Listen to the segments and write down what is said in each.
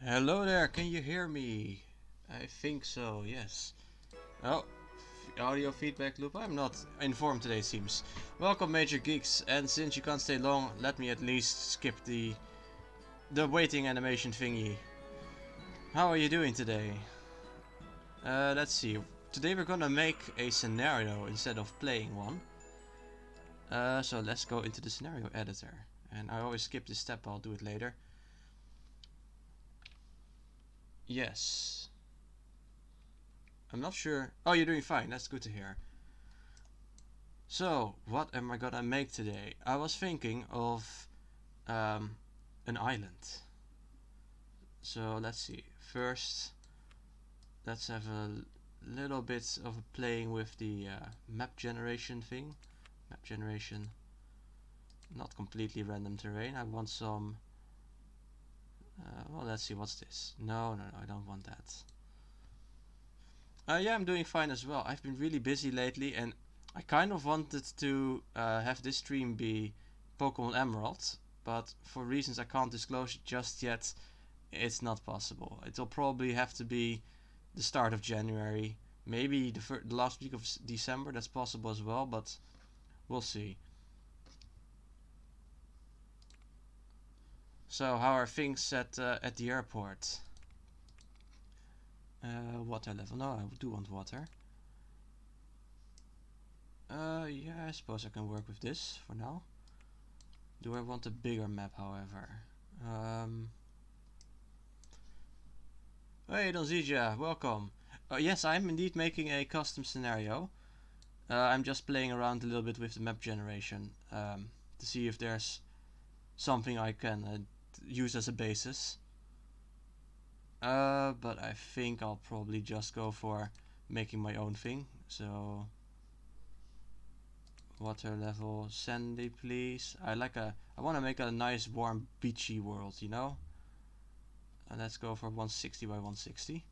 Hello there, can you hear me? I think so, yes. Oh, audio feedback loop. I'm not informed today, seems. Welcome, Major Geeks, and since you can't stay long, let me at least skip the waiting animation thingy. How are you doing today? Let's see. Today we're gonna make a scenario instead of playing one. So let's go into the scenario editor. And I always skip this step, I'll do it later. Yes. I'm not sure. Oh, you're doing fine. That's good to hear. So, what am I gonna make today? I was thinking of an island. So, let's see. First, let's have a little bit of playing with the map generation thing. Map generation, not completely random terrain. I want some... well, let's see, what's this? No, I don't want that. Yeah, I'm doing fine as well. I've been really busy lately, and I kind of wanted to have this stream be Pokemon Emerald, but for reasons I can't disclose just yet, it's not possible. It'll probably have to be the start of January, maybe the last week of December. That's possible as well, but we'll see. So, how are things at the airport? Water level. No, I do want water. Yeah, I suppose I can work with this for now. Do I want a bigger map, however? Hey, Donzija, welcome. Yes, I'm indeed making a custom scenario. I'm just playing around a little bit with the map generation to see if there's something I can use as a basis. But I think I'll probably just go for making my own thing. So water level sandy, please. I want to make a nice warm beachy world, you know. And let's go for 160 by 160.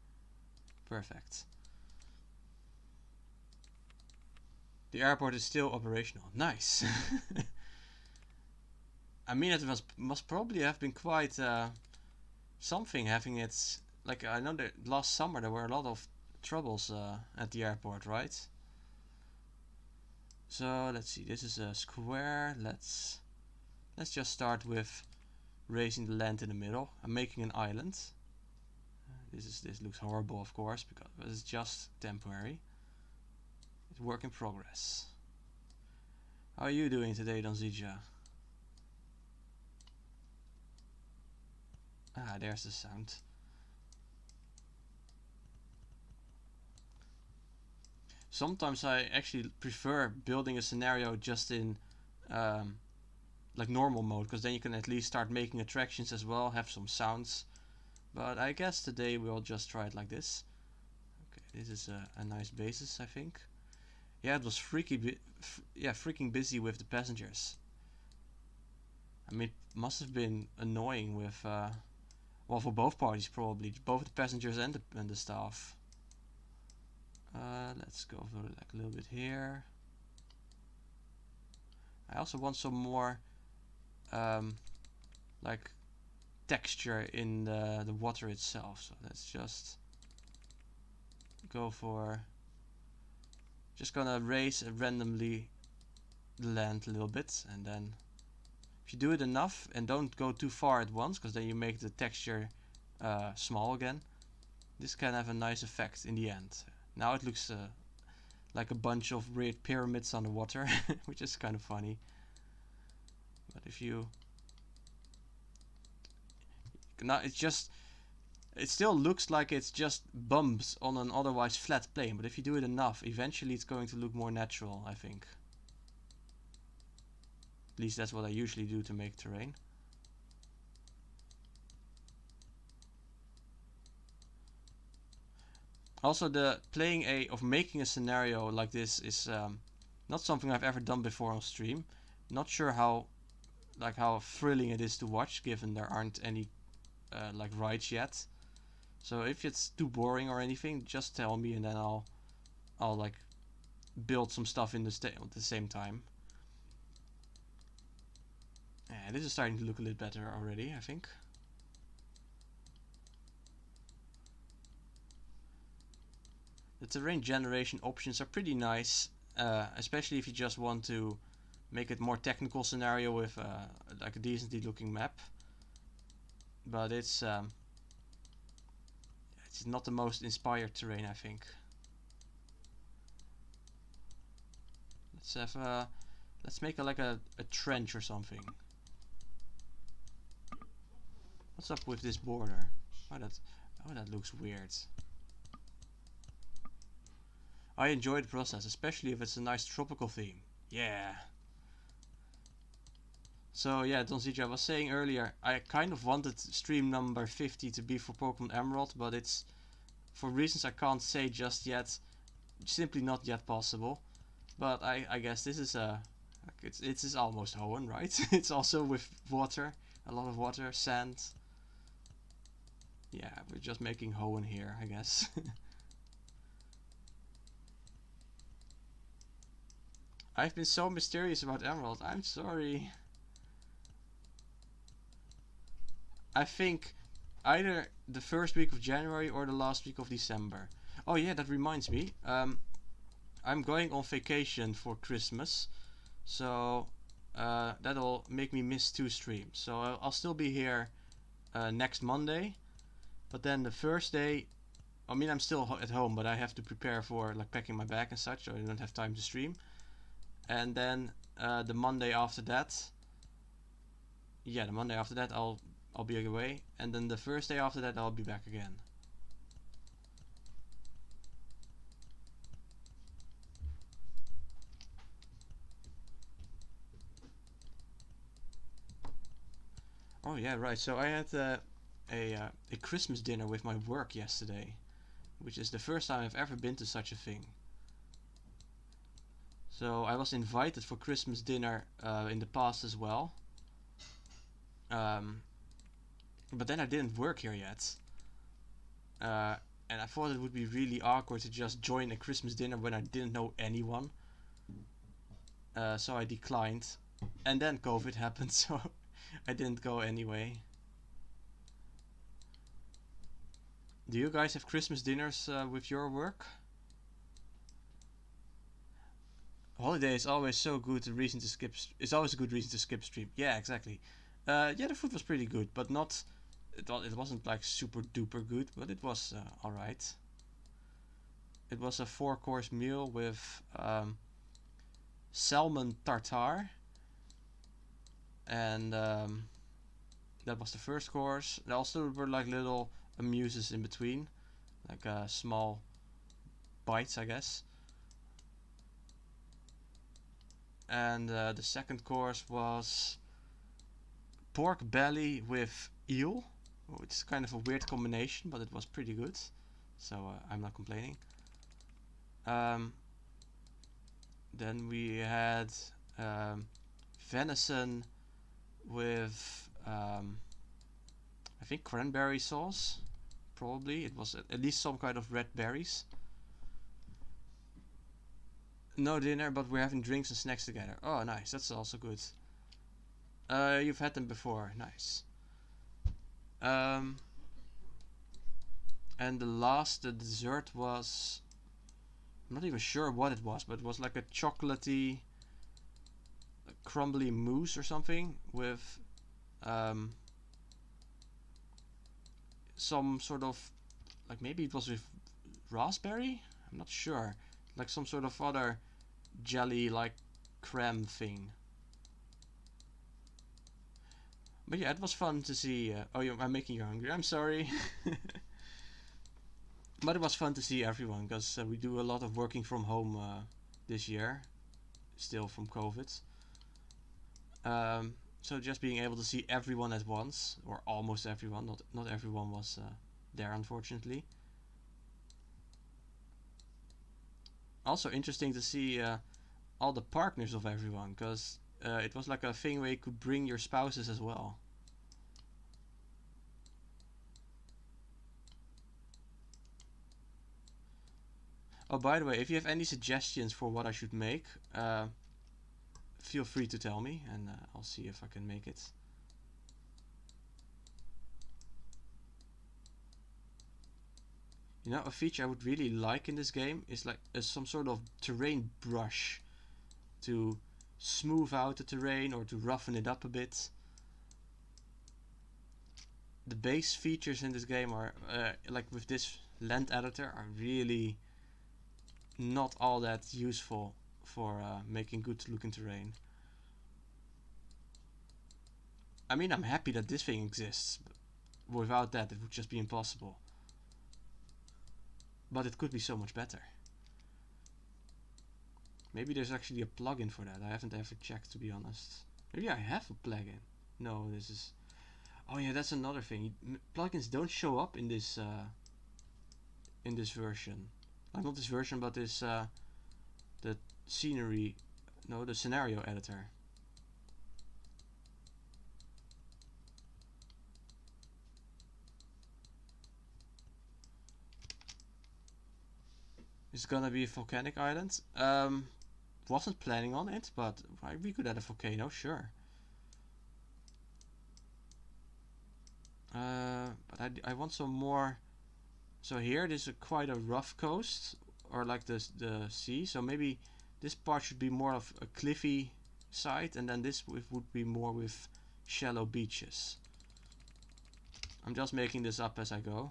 Perfect. The airport is still operational. Nice. I mean, it must probably have been quite something having it. Like, I know that last summer there were a lot of troubles at the airport, right? So let's see. This is a square. Let's just start with raising the land in the middle. I'm making an island. This looks horrible, of course, because it's just temporary. It's work in progress. How are you doing today, Donzija? Ah, there's the sound. Sometimes I actually prefer building a scenario just in like normal mode, because then you can at least start making attractions as well, have some sounds. But I guess today we'll just try it like this. Okay, this is a nice basis, I think. Yeah, it was freaking busy with the passengers. I mean, it must have been annoying with, well, for both parties probably, both the passengers and the staff. Let's go for like a little bit here. I also want some more, like texture in the water itself. So let's just go for, just gonna raise randomly the land a little bit, and then if you do it enough and don't go too far at once, because then you make the texture small again, this can have a nice effect in the end. Now it looks like a bunch of weird pyramids underwater, which is kind of funny. But if you... Now it's just... It still looks like it's just bumps on an otherwise flat plane, but if you do it enough, eventually it's going to look more natural, I think. At least that's what I usually do to make terrain. Also, the making a scenario like this is not something I've ever done before on stream. Not sure how thrilling it is to watch, given there aren't any like rides yet. So if it's too boring or anything, just tell me, and then I'll like build some stuff in at the same time. Yeah, this is starting to look a little better already, I think. the terrain generation options are pretty nice, especially if you just want to make it more technical scenario with like a decently looking map. But it's not the most inspired terrain, I think. Let's make like a trench or something. What's up with this border? Oh, that looks weird. I enjoy the process, especially if it's a nice tropical theme. Yeah. So yeah, Donzija, I was saying earlier, I kind of wanted stream number 50 to be for Pokemon Emerald, but it's, for reasons I can't say just yet, simply not yet possible. But I guess this is it's almost Hoenn, right? It's also with water, a lot of water, sand. Yeah, we're just making Hoenn here, I guess. I've been so mysterious about Emerald. I'm sorry. I think either the first week of January or the last week of December. Oh yeah, that reminds me. I'm going on vacation for Christmas, so that'll make me miss 2 streams. So I'll still be here next Monday, but then the first day, I mean, I'm still at home, but I have to prepare for like packing my bag and such, so I don't have time to stream. And then the Monday after that, yeah, the Monday after that I'll be away, and then the first day after that I'll be back again. Oh yeah, right. So I had a Christmas dinner with my work yesterday, which is the first time I've ever been to such a thing. So I was invited for Christmas dinner in the past as well. But then I didn't work here yet. And I thought it would be really awkward to just join a Christmas dinner when I didn't know anyone. So I declined. And then COVID happened, so I didn't go anyway. Do you guys have Christmas dinners with your work? Holiday is always so good a reason to skip. It's always a good reason to skip stream. Yeah, exactly. Yeah, the food was pretty good, but not. It wasn't like super duper good, but it was all right. It was a 4-course meal with salmon tartare, and that was the first course. There also were like little amuses in between, like small bites, I guess. And the second course was pork belly with eel. It's kind of a weird combination, but it was pretty good, so I'm not complaining. Then we had venison with I think cranberry sauce. Probably it was at least some kind of red berries. No dinner, but we're having drinks and snacks together. Oh, nice. That's also good. You've had them before. Nice. And the dessert was, I'm not even sure what it was, but it was like a chocolatey, crumbly mousse or something with some sort of, like maybe it was with raspberry? I'm not sure. Like some sort of other jelly like creme thing. But yeah, it was fun to see. Oh, I'm making you hungry. I'm sorry. But it was fun to see everyone, because we do a lot of working from home this year, still from COVID. So just being able to see everyone at once, or almost everyone. Not everyone was there, unfortunately. Also interesting to see all the partners of everyone, because it was like a thing where you could bring your spouses as well. Oh, by the way, if you have any suggestions for what I should make, feel free to tell me, and I'll see if I can make it. . You know, a feature I would really like in this game is like some sort of terrain brush to smooth out the terrain or to roughen it up a bit. The base features in this game are, like with this land editor, are really not all that useful for making good looking terrain. I mean, I'm happy that this thing exists. Without that, it would just be impossible. But it could be so much better. Maybe there's actually a plugin for that. I haven't ever checked, to be honest. Maybe I have a plugin. No, this is... Oh yeah, that's another thing. Plugins don't show up in this version. Like not this version, but this the scenery... No, the scenario editor. It's gonna be a volcanic island. Wasn't planning on it, but we could add a volcano, sure. But I want some more. So here, this is quite a rough coast, or like the sea. So maybe this part should be more of a cliffy side, and then this would be more with shallow beaches. I'm just making this up as I go.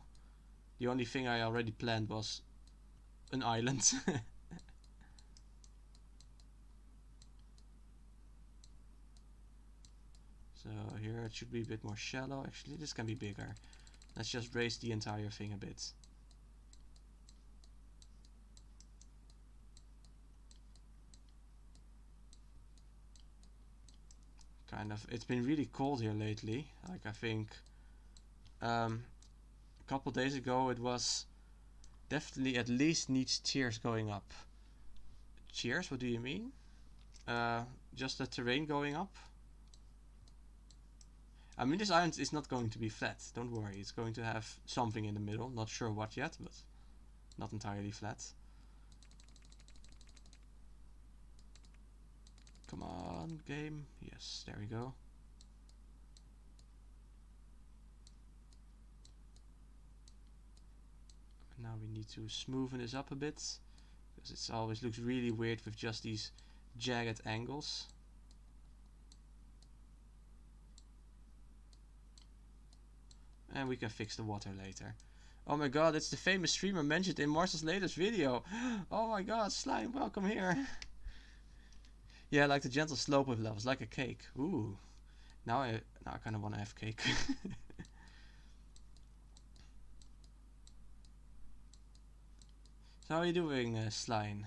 The only thing I already planned was an island. So here it should be a bit more shallow. Actually, this can be bigger. Let's just raise the entire thing a bit. Kind of. It's been really cold here lately. Like I think a couple days ago it was definitely at least needs tiers going up. Tiers? What do you mean? Just the terrain going up? I mean, this island is not going to be flat. Don't worry. It's going to have something in the middle. Not sure what yet, but not entirely flat. Come on, game. Yes, there we go. Now we need to smoothen this up a bit, because it always looks really weird with just these jagged angles. And we can fix the water later. Oh my god, it's the famous streamer mentioned in Marcel's latest video. Oh my god, Slime, welcome here. Yeah, like the gentle slope with levels, like a cake. Ooh. Now I kind of want to have cake. So how are you doing, Slime?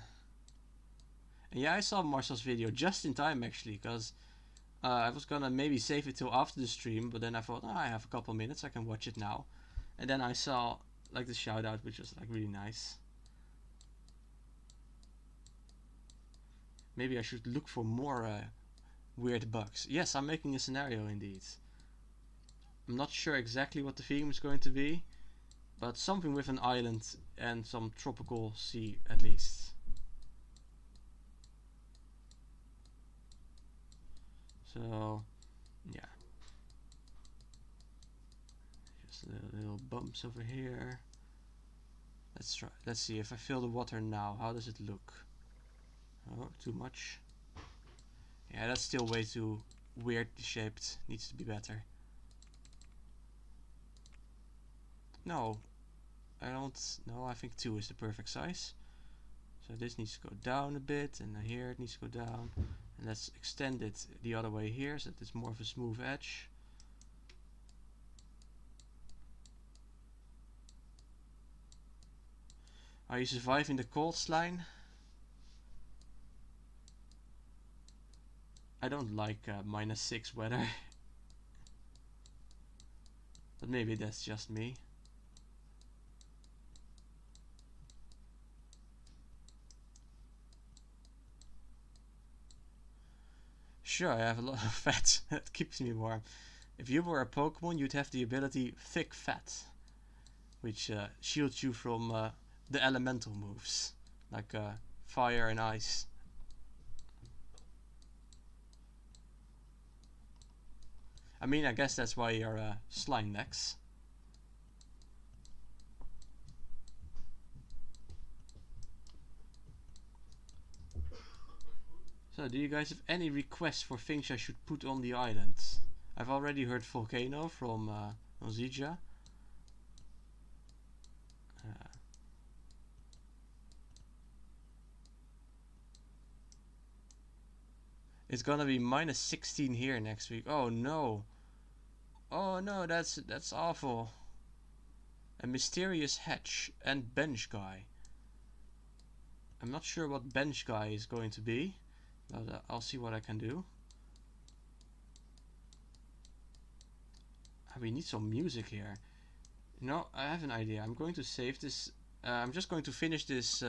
And yeah, I saw Marcel's video just in time actually, because I was gonna maybe save it till after the stream, but then I thought, I have a couple minutes, I can watch it now. And then I saw like the shout out, which was like really nice. Maybe I should look for more weird bugs. Yes, I'm making a scenario indeed. I'm not sure exactly what the theme is going to be, but something with an island and some tropical sea at least. So, yeah. Just little bumps over here. Let's try. Let's see if I fill the water now. How does it look? Oh, too much. Yeah, that's still way too weirdly shaped. Needs to be better. No, I don't. No, I think 2 is the perfect size. So this needs to go down a bit, and here it needs to go down. And let's extend it the other way here, so that it's more of a smooth edge. Are you surviving the cold, Slime? I don't like -6 weather. But maybe that's just me. Sure, I have a lot of fat. That keeps me warm. If you were a Pokemon, you'd have the ability Thick Fat, which shields you from the elemental moves, like fire and ice. I mean, I guess that's why you're Slime Nex. So, do you guys have any requests for things I should put on the island? I've already heard Volcano from Zija. It's gonna be minus 16 here next week. Oh no. Oh no, that's awful. A mysterious hatch and bench guy. I'm not sure what bench guy is going to be, but I'll see what I can do. We need some music here. No, I have an idea. I'm going to save this. I'm just going to finish this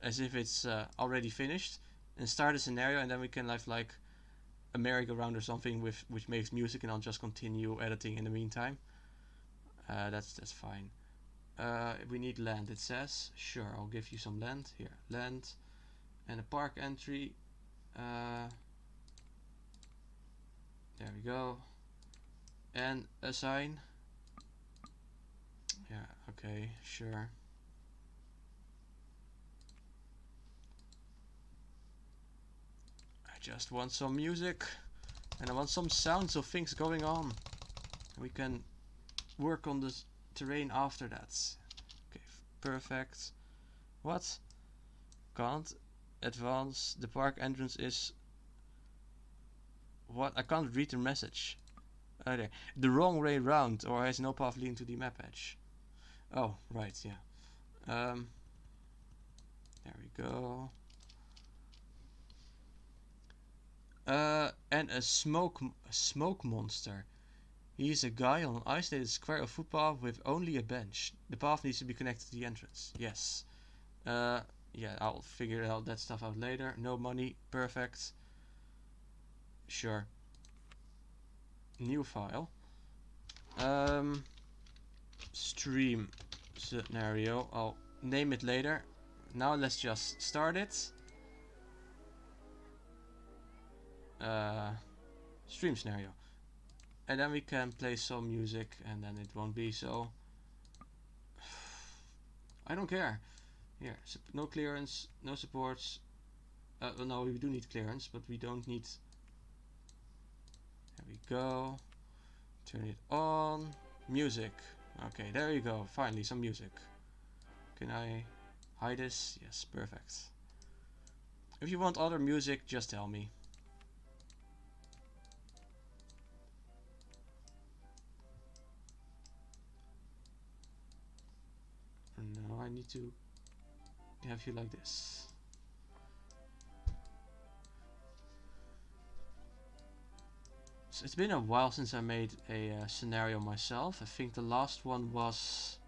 as if it's already finished, and start a scenario, and then we can have like a merry-go-round or something with which makes music, and I'll just continue editing in the meantime. That's fine. We need land. It says sure. I'll give you some land here. Land and a park entry. There we go. And a sign. Yeah, okay, sure. I just want some music. And I want some sounds of things going on. We can work on the terrain after that. Okay, perfect. What? Can't advance. The park entrance is... What? I can't read the message. Okay. The wrong way round, or has no path leading to the map edge. Oh, right, yeah. There we go. And a smoke monster. He is a guy on an isolated square of footpath with only a bench. The path needs to be connected to the entrance. Yes. Yeah, I'll figure out that stuff out later. No money. Perfect. Sure. New file. Stream scenario. I'll name it later. Now let's just start it. Stream scenario. And then we can play some music, and then it won't be so... I don't care. Here, no clearance, no supports. Well, no, we do need clearance, but we don't need... There we go. Turn it on. Music. Okay, there you go. Finally, some music. Can I hide this? Yes, perfect. If you want other music, just tell me. No, I need to have you like this. So it's been a while since I made a scenario myself. I think the last one was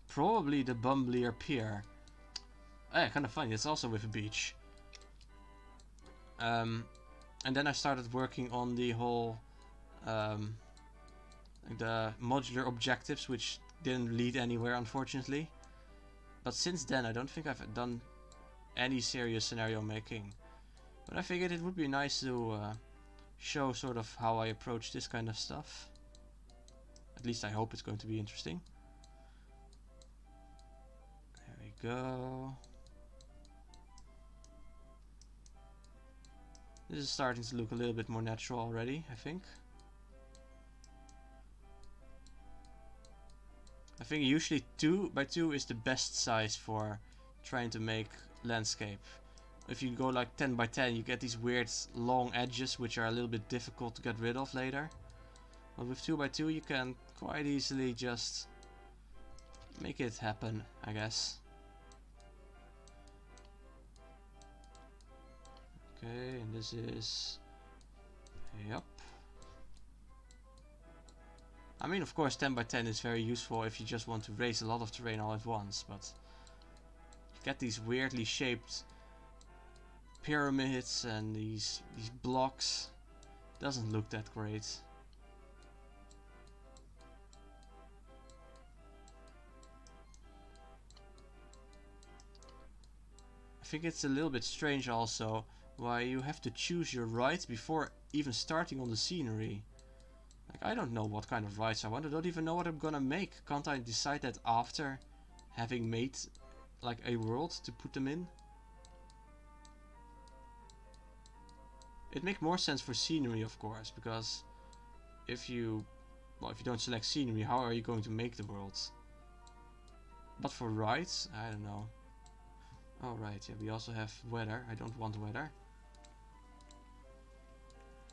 probably the Bumblier Pier. Yeah, kind of funny. It's also with a beach. And then I started working on the whole the modular objectives, which didn't lead anywhere, unfortunately. But since then, I don't think I've done any serious scenario making. But I figured it would be nice to show sort of how I approach this kind of stuff. At least I hope it's going to be interesting. There we go. This is starting to look a little bit more natural already, I think. I think usually 2 by 2 is the best size for trying to make landscape. If you go like 10 by 10, you get these weird long edges which are a little bit difficult to get rid of later. But with 2 by 2 you can quite easily just make it happen, I guess. Okay, and this is... Yep. I mean, of course 10 by 10 is very useful if you just want to raise a lot of terrain all at once, but you get these weirdly shaped pyramids and these blocks. Doesn't look that great. I think it's a little bit strange also why you have to choose your rides before even starting on the scenery. Like, I don't know what kind of rides I want. I don't even know what I'm gonna make. Can't I decide that after having made like a world to put them in? It makes more sense for scenery, of course, because if you, well, if you don't select scenery, how are you going to make the world? But for rides, I don't know. Alright, yeah, we also have weather. I don't want weather.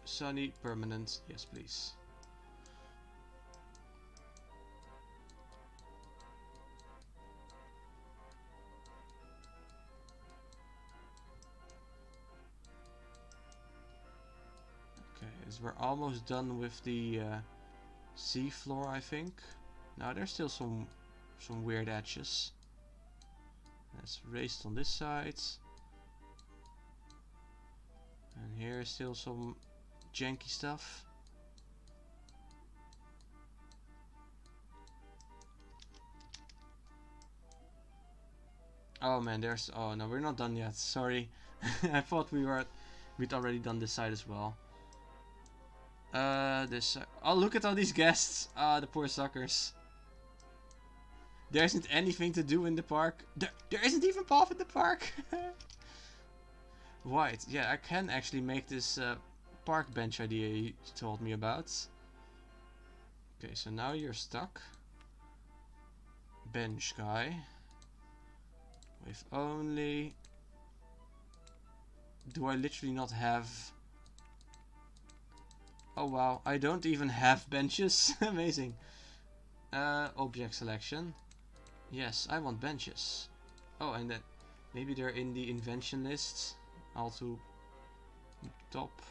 Sunny, permanent, yes please. Okay, so we're almost done with the sea floor, I think. Now there's still some weird edges. That's raised on this side. And here's still some janky stuff. Oh man, there's, oh no, we're not done yet, sorry. I thought we'd already done this side as well. This, oh look at all these guests. Ah, the poor suckers. There isn't anything to do in the park. There isn't even path in the park. Right, yeah, I can actually make this park bench idea you told me about. Okay, so now you're stuck. Bench guy. With only... Do I literally not have... Oh wow, I don't even have benches. Amazing. Object selection. Yes, I want benches. Oh, and then maybe they're in the invention list. All to top.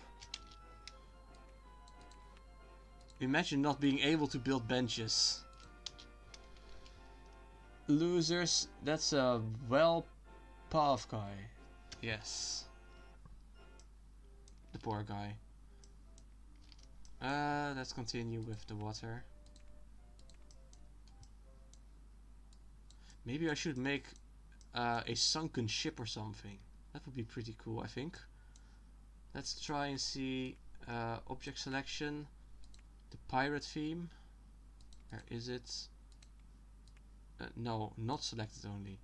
Imagine not being able to build benches. Losers, that's a well path guy. Yes. The poor guy. Let's continue with the water. Maybe I should make a sunken ship or something. That would be pretty cool, I think. Let's try and see object selection. The pirate theme. Where is it? No, not selected only.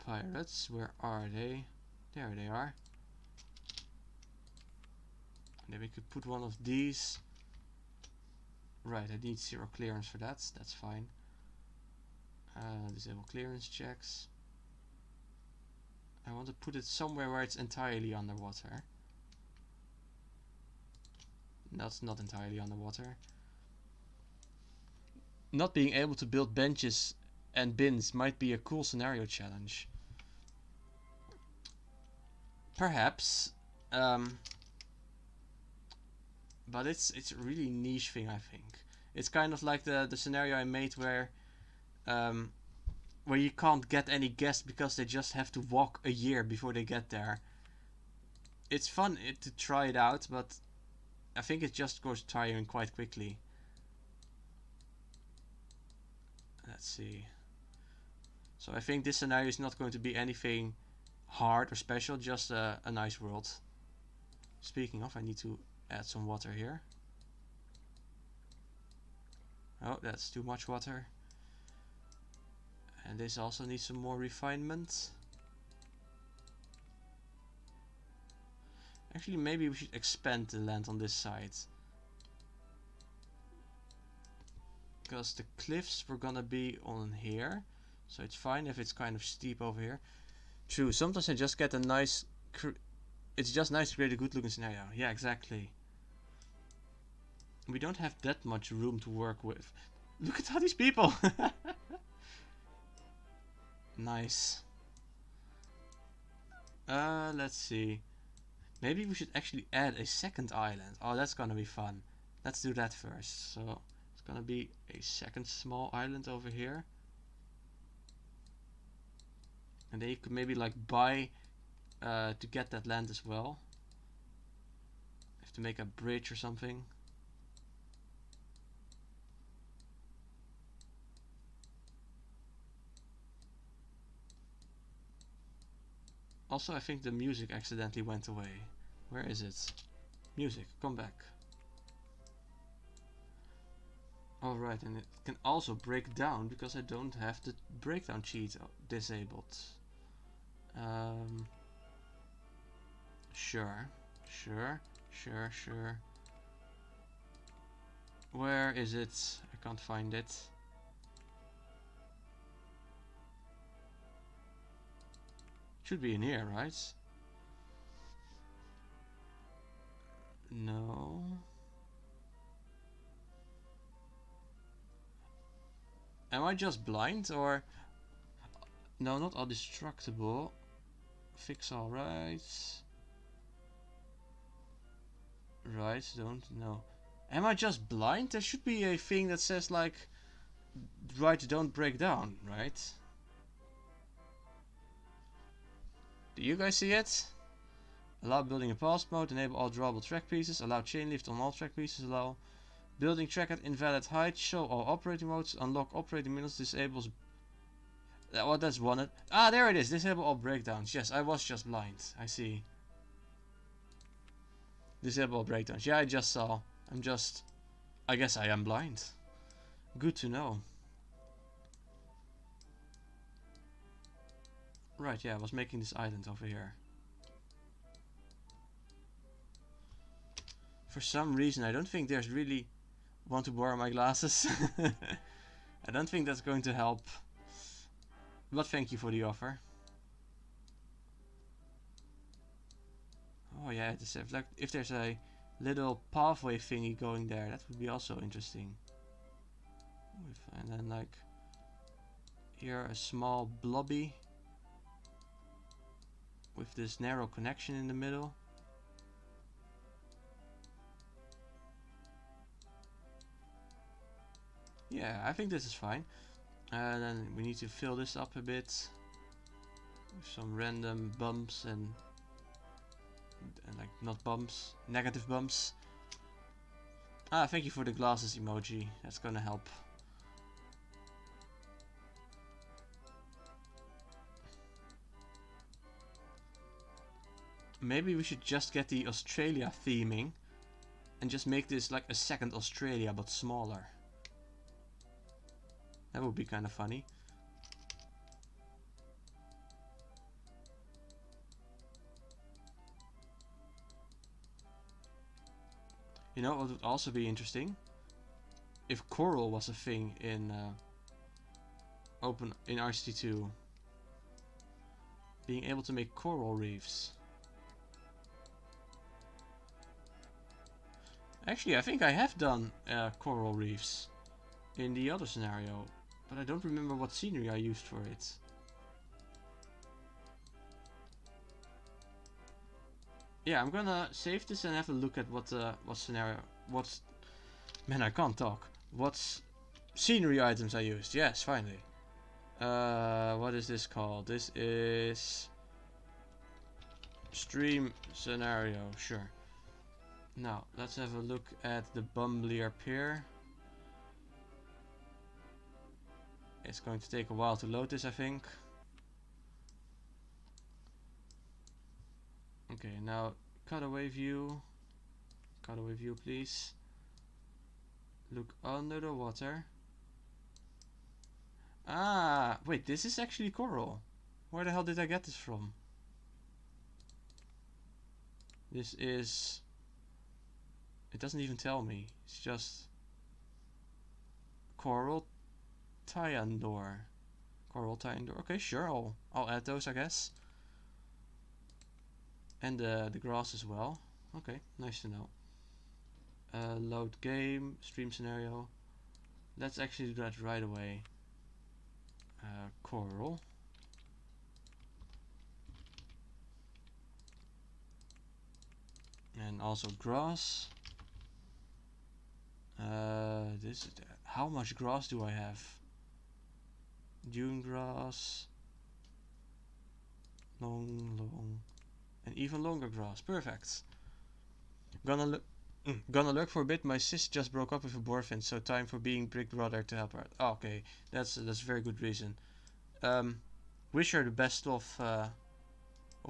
Pirates, where are they? There they are. And then we could put one of these. Right, I need 0 clearance for that. That's fine. Disable clearance checks. I want to put it somewhere where it's entirely underwater. That's not entirely underwater. Not being able to build benches and bins might be a cool scenario challenge. Perhaps. But it's a really niche thing, I think. It's kind of like the scenario I made where you can't get any guests because they just have to walk a year before they get there. It's fun to try it out, but I think it just goes tiring quite quickly. Let's see. So I think this scenario is not going to be anything hard or special, just a nice world. Speaking of, I need to add some water here. Oh, that's too much water. And this also needs some more refinement. Actually, maybe we should expand the land on this side. Because the cliffs were gonna be on here. So it's fine if it's kind of steep over here. True, sometimes I just get a nice... It's just nice to create a good looking scenario. Yeah, exactly. We don't have that much room to work with. Look at all these people! Nice. Let's see. Maybe we should actually add a second island. Oh, that's gonna be fun. Let's do that first. So, it's gonna be a second small island over here. And then you could maybe like buy to get that land as well. Have to make a bridge or something. Also, I think the music accidentally went away. Where is it? Music, come back. Alright, and it can also break down because I don't have the breakdown cheat disabled. Sure, sure, sure, sure. Where is it? I can't find it. Should be in here, right? No. Am I just blind or... No, not all destructible. Fix all rights. Right, don't know. Am I just blind? There should be a thing that says like... Right, don't break down, right? Do you guys see it? Allow building in pause mode, enable all drawable track pieces, allow chain lift on all track pieces, allow building track at invalid height, show all operating modes, unlock operating minutes, disables... What that's wanted. Ah, there it is, disable all breakdowns. Yes, I was just blind, I see. Disable all breakdowns. Yeah, I just saw. I guess I am blind. Good to know. Right, yeah, I was making this island over here. For some reason, I don't think there's really... Want to borrow my glasses? I don't think that's going to help. But thank you for the offer. Oh yeah, if there's a little pathway thingy going there, that would be also interesting. And then like... Here a small blobby. With this narrow connection in the middle. Yeah, I think this is fine. And then we need to fill this up a bit. With some random bumps and like not bumps, negative bumps. Ah, thank you for the glasses emoji. That's gonna help. Maybe we should just get the Australia theming and just make this like a second Australia but smaller. That would be kind of funny. You know what would also be interesting? If coral was a thing in RCT2. Being able to make coral reefs. Actually, I think I have done coral reefs in the other scenario, but I don't remember what scenery I used for it. Yeah, I'm gonna save this and have a look at what scenario, man, I can't talk. What scenery items I used. Yes, finally. What is this called? This is stream scenario. Sure. Now, let's have a look at the Bumblier Pier. It's going to take a while to load this, I think. Okay, now cutaway view. Cutaway view, please. Look under the water. Ah, wait, this is actually coral. Where the hell did I get this from? This is... It doesn't even tell me. It's just... Coral Tyandor. Coral Tyandor. Okay, sure, I'll add those, I guess. And the grass as well. Okay, nice to know. Load game, stream scenario. Let's actually do that right away. Coral. And also grass. How much grass do I have? Dune grass. Long. And even longer grass. Perfect. Gonna look for a bit. My sis just broke up with a boyfriend, so time for being big brother to help her. Oh, okay, that's a very good reason. Wish her the best of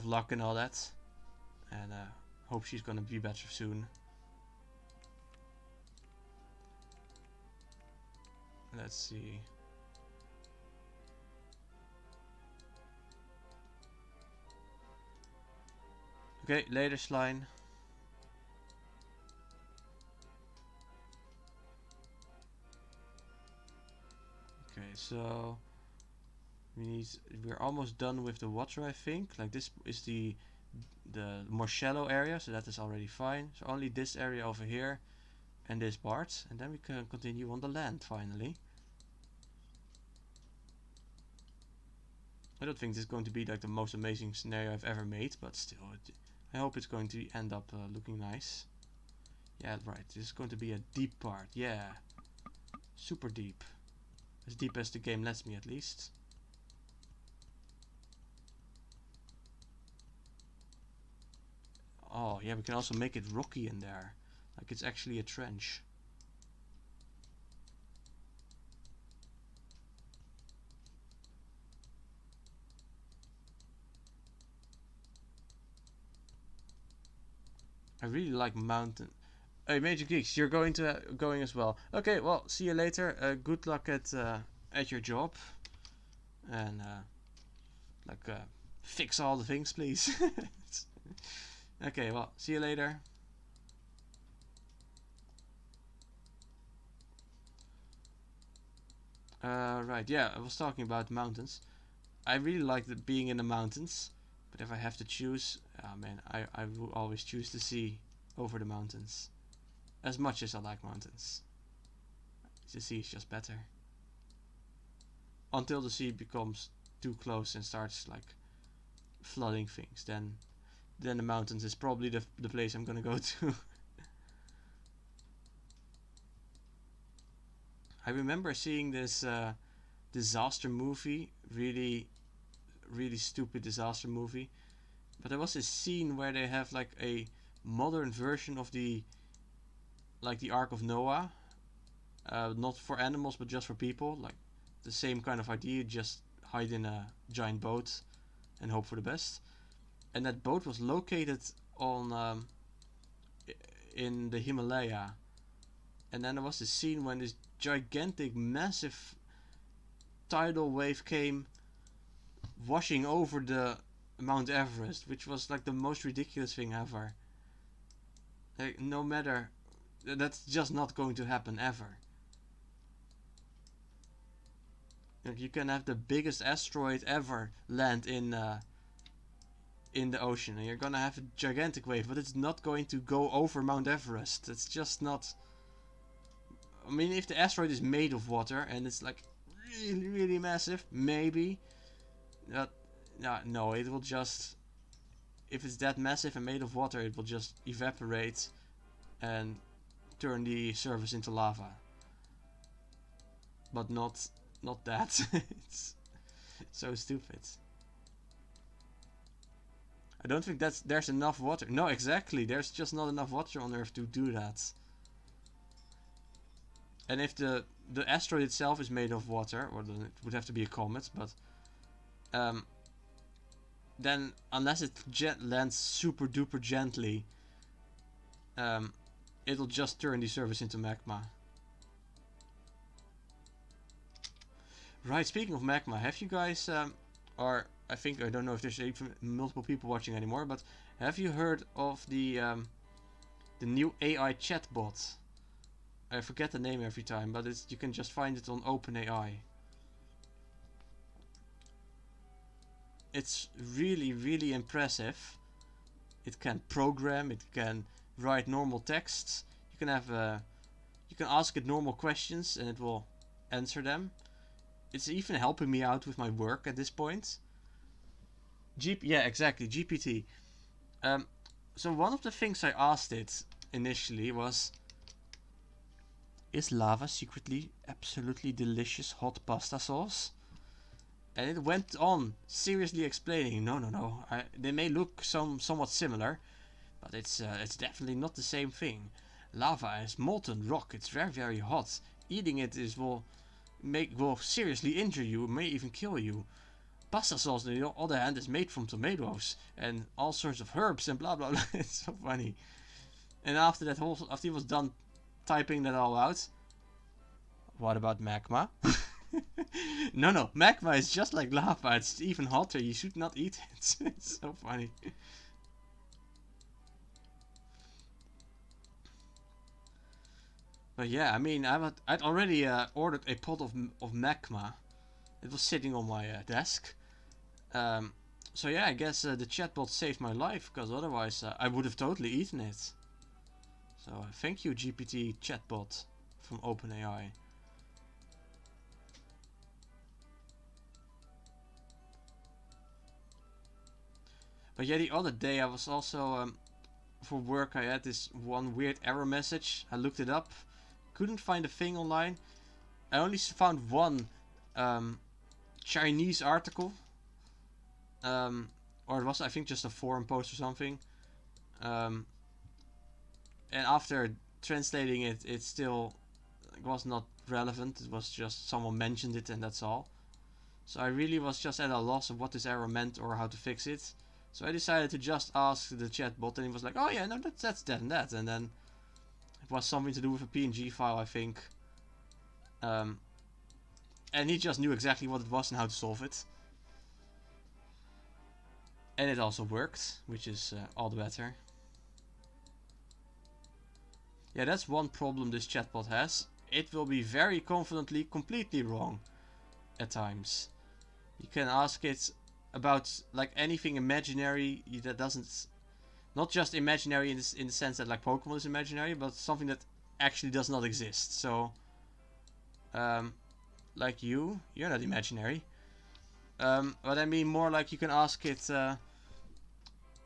luck and all that, and hope she's gonna be better soon. Let's see. Okay, latest line. Okay, so we're almost done with the water, I think. Like this is the more shallow area, so that is already fine. So only this area over here and this part, and then we can continue on the land finally. I don't think this is going to be like the most amazing scenario I've ever made, but still, I hope it's going to end up looking nice. Yeah, right, this is going to be a deep part, yeah. Super deep. As deep as the game lets me, at least. Oh, yeah, we can also make it rocky in there. Like it's actually a trench. I really like mountain. Hey, Major Geeks, you're going as well. Okay, well, see you later. Good luck at your job, and fix all the things, please. Okay, well, see you later. Right, yeah, I was talking about mountains. I really like being in the mountains, but if I have to choose, oh man, I will always choose the sea over the mountains. As much as I like mountains, the sea is just better. Until the sea becomes too close and starts like flooding things, then the mountains is probably the place I'm gonna go to. I remember seeing this disaster movie, really stupid disaster movie, but there was this scene where they have like a modern version of the Ark of Noah, not for animals but just for people, like the same kind of idea, just hide in a giant boat and hope for the best. And that boat was located on in the Himalaya. And then there was this scene when this gigantic, massive tidal wave came washing over the Mount Everest, which was like the most ridiculous thing ever. Like, no matter, that's just not going to happen ever. Like, you can have the biggest asteroid ever land in the ocean, and you're gonna have a gigantic wave, but it's not going to go over Mount Everest. It's just not. I mean, if the asteroid is made of water and it's like really massive, maybe. No, it will just. If it's that massive and made of water, it will just evaporate and turn the surface into lava. But not that. It's so stupid. I don't think there's enough water. No, exactly. There's just not enough water on Earth to do that. And if the asteroid itself is made of water, or then it would have to be a comet, but then unless it lands super duper gently, it'll just turn the surface into magma. Right, speaking of magma, have you guys, or I don't know if there's even multiple people watching anymore, but have you heard of the new AI chatbot? I forget the name every time, but you can just find it on OpenAI. It's really impressive. It can program, it can write normal texts. You can have you can ask it normal questions and it will answer them. It's even helping me out with my work at this point. Yeah, exactly, GPT. So one of the things I asked it initially was, is lava secretly absolutely delicious hot pasta sauce? And it went on seriously explaining, no, they may look somewhat similar, but it's definitely not the same thing. Lava is molten rock. It's very hot. Eating it will seriously injure you, may even kill you. Pasta sauce, on the other hand, is made from tomatoes and all sorts of herbs and blah blah blah. It's so funny. And after he was done typing that all out, what about magma? No, magma is just like lava. It's even hotter. You should not eat it. It's so funny. But yeah, I mean, I'd already ordered a pot of magma. It was sitting on my desk. Um, so yeah, I guess the chatbot saved my life, because otherwise I would have totally eaten it. So thank you, GPT chatbot from OpenAI. But yeah, the other day I was also for work. I had this one weird error message. I looked it up, couldn't find a thing online. I only found one Chinese article, or it was, I think, just a forum post or something. And after translating it, it still was not relevant. It was just someone mentioned it and that's all. So I really was just at a loss of what this error meant or how to fix it. So I decided to just ask the chatbot, and he was like, "Oh yeah, no, that's that and that." And then it was something to do with a PNG file, I think. Um, and he just knew exactly what it was and how to solve it. And it also worked, which is all the better. Yeah, that's one problem this chatbot has. It will be very confidently completely wrong at times. You can ask it about like anything imaginary that doesn't, not just imaginary in the sense that like Pokemon is imaginary, but something that actually does not exist. So, like you're not imaginary. But I mean more like you can ask it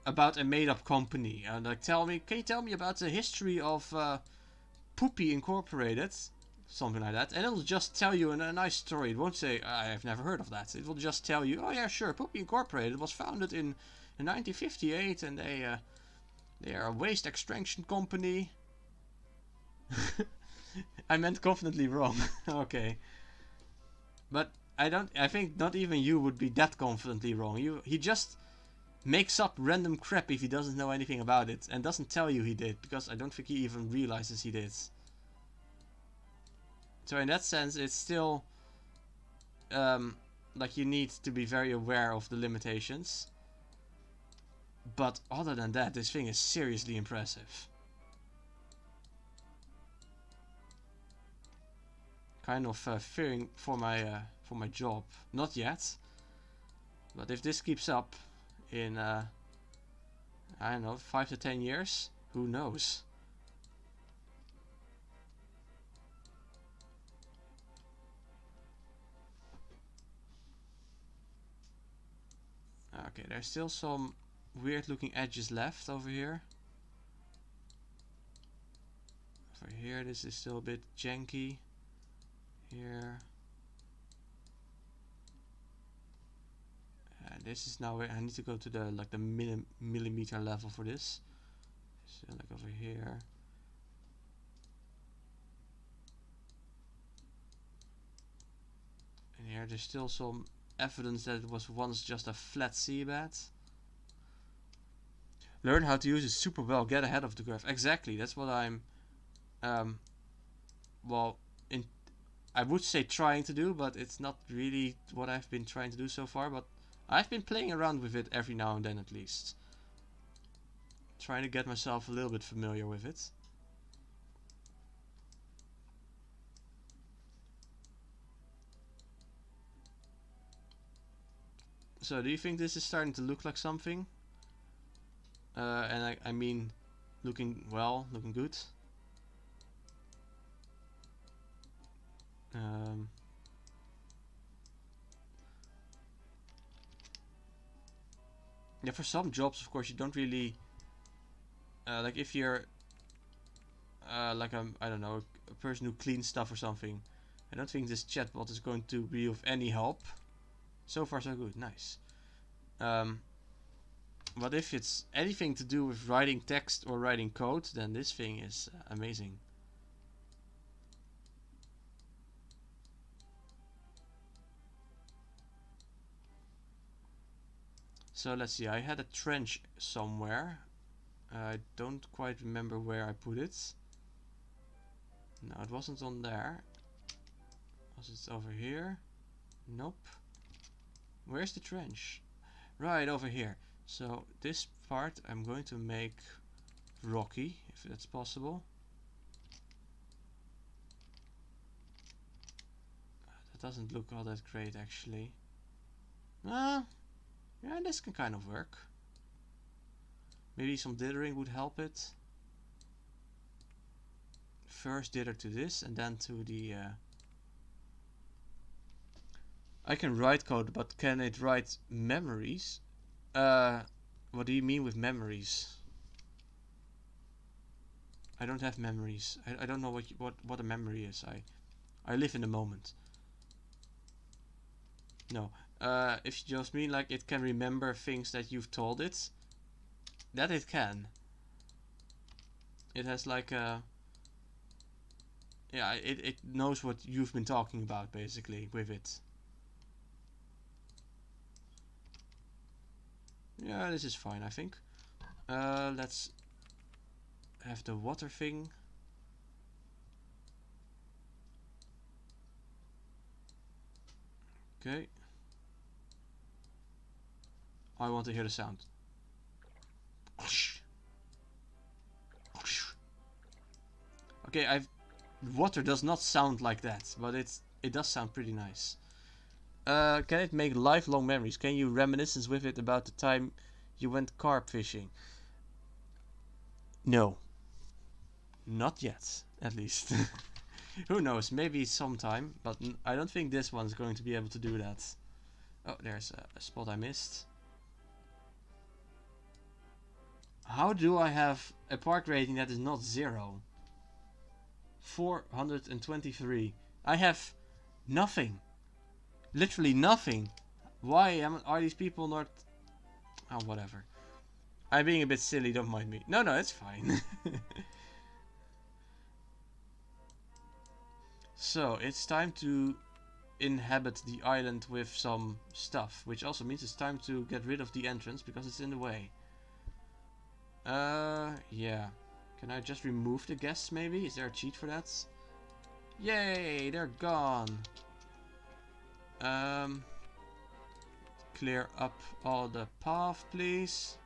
about a made-up company. Like, can you tell me about the history of Poopy Incorporated? Something like that. And it'll just tell you a nice story. It won't say, I've never heard of that. It will just tell you, oh yeah, sure, Poopy Incorporated was founded in 1958 and they are a waste extraction company. I meant confidently wrong. Okay. But I think not even you would be that confidently wrong. He just makes up random crap if he doesn't know anything about it and doesn't tell you he did, because I don't think he even realizes he did. So in that sense, it's still like you need to be very aware of the limitations. But other than that, this thing is seriously impressive. Kind of fearing for my job. Not yet, but if this keeps up in I don't know, 5 to 10 years, who knows? Okay, there's still some weird looking edges left over here. Over here, this is still a bit janky. Here. This is now where I need to go to the like the millimeter level for this. So like over here. And here there's still some evidence that it was once just a flat seabed. Learn how to use it super well, get ahead of the curve. Exactly, that's what I'm well, I would say trying to do, but it's not really what I've been trying to do so far, but I've been playing around with it every now and then at least. Trying to get myself a little bit familiar with it. So do you think this is starting to look like something? And I mean looking well, looking good. Yeah, for some jobs, of course, you don't really like if you're like I don't know, a person who cleans stuff or something. I don't think this chatbot is going to be of any help. So far, so good. Nice. But if it's anything to do with writing text or writing code, then this thing is amazing. So let's see, I had a trench somewhere. I don't quite remember where I put it. No, it wasn't on there. Was it over here? Nope. Where's the trench? Right, over here. So this part I'm going to make rocky, if that's possible. doesn't look all that great actually. Yeah, this can kind of work. Maybe some dithering would help it. First dither to this and then to the... I can write code, but can it write memories? What do you mean with memories? I don't have memories. I don't know what a memory is. I live in the moment. No. If you just mean like it can remember things that you've told it, that it can. It has like a... Yeah, it knows what you've been talking about basically with it. Yeah, this is fine, I think. Let's have the water thing. Okay. I want to hear the sound. Okay, water does not sound like that, but it does sound pretty nice. Can it make lifelong memories? Can you reminiscence with it about the time you went carp fishing? No. Not yet, at least. Who knows, maybe sometime, but I don't think this one's going to be able to do that. Oh, there's a spot I missed. How do I have a park rating that is not 0? 423. I have nothing. Literally nothing. Why are these people not... Oh, whatever. I'm being a bit silly, don't mind me. No, it's fine. So, it's time to inhabit the island with some stuff, which also means it's time to get rid of the entrance because it's in the way. Yeah. Can I just remove the guests maybe? Is there a cheat for that? Yay, they're gone. Clear up all the path, please.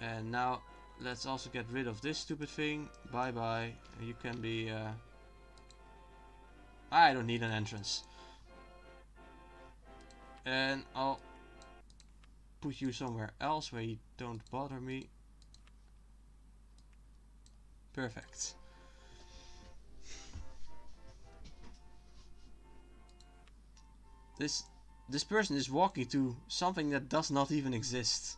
And now let's also get rid of this stupid thing. Bye bye. You can be... I don't need an entrance. And I'll put you somewhere else where you don't bother me. Perfect. This person is walking to something that does not even exist.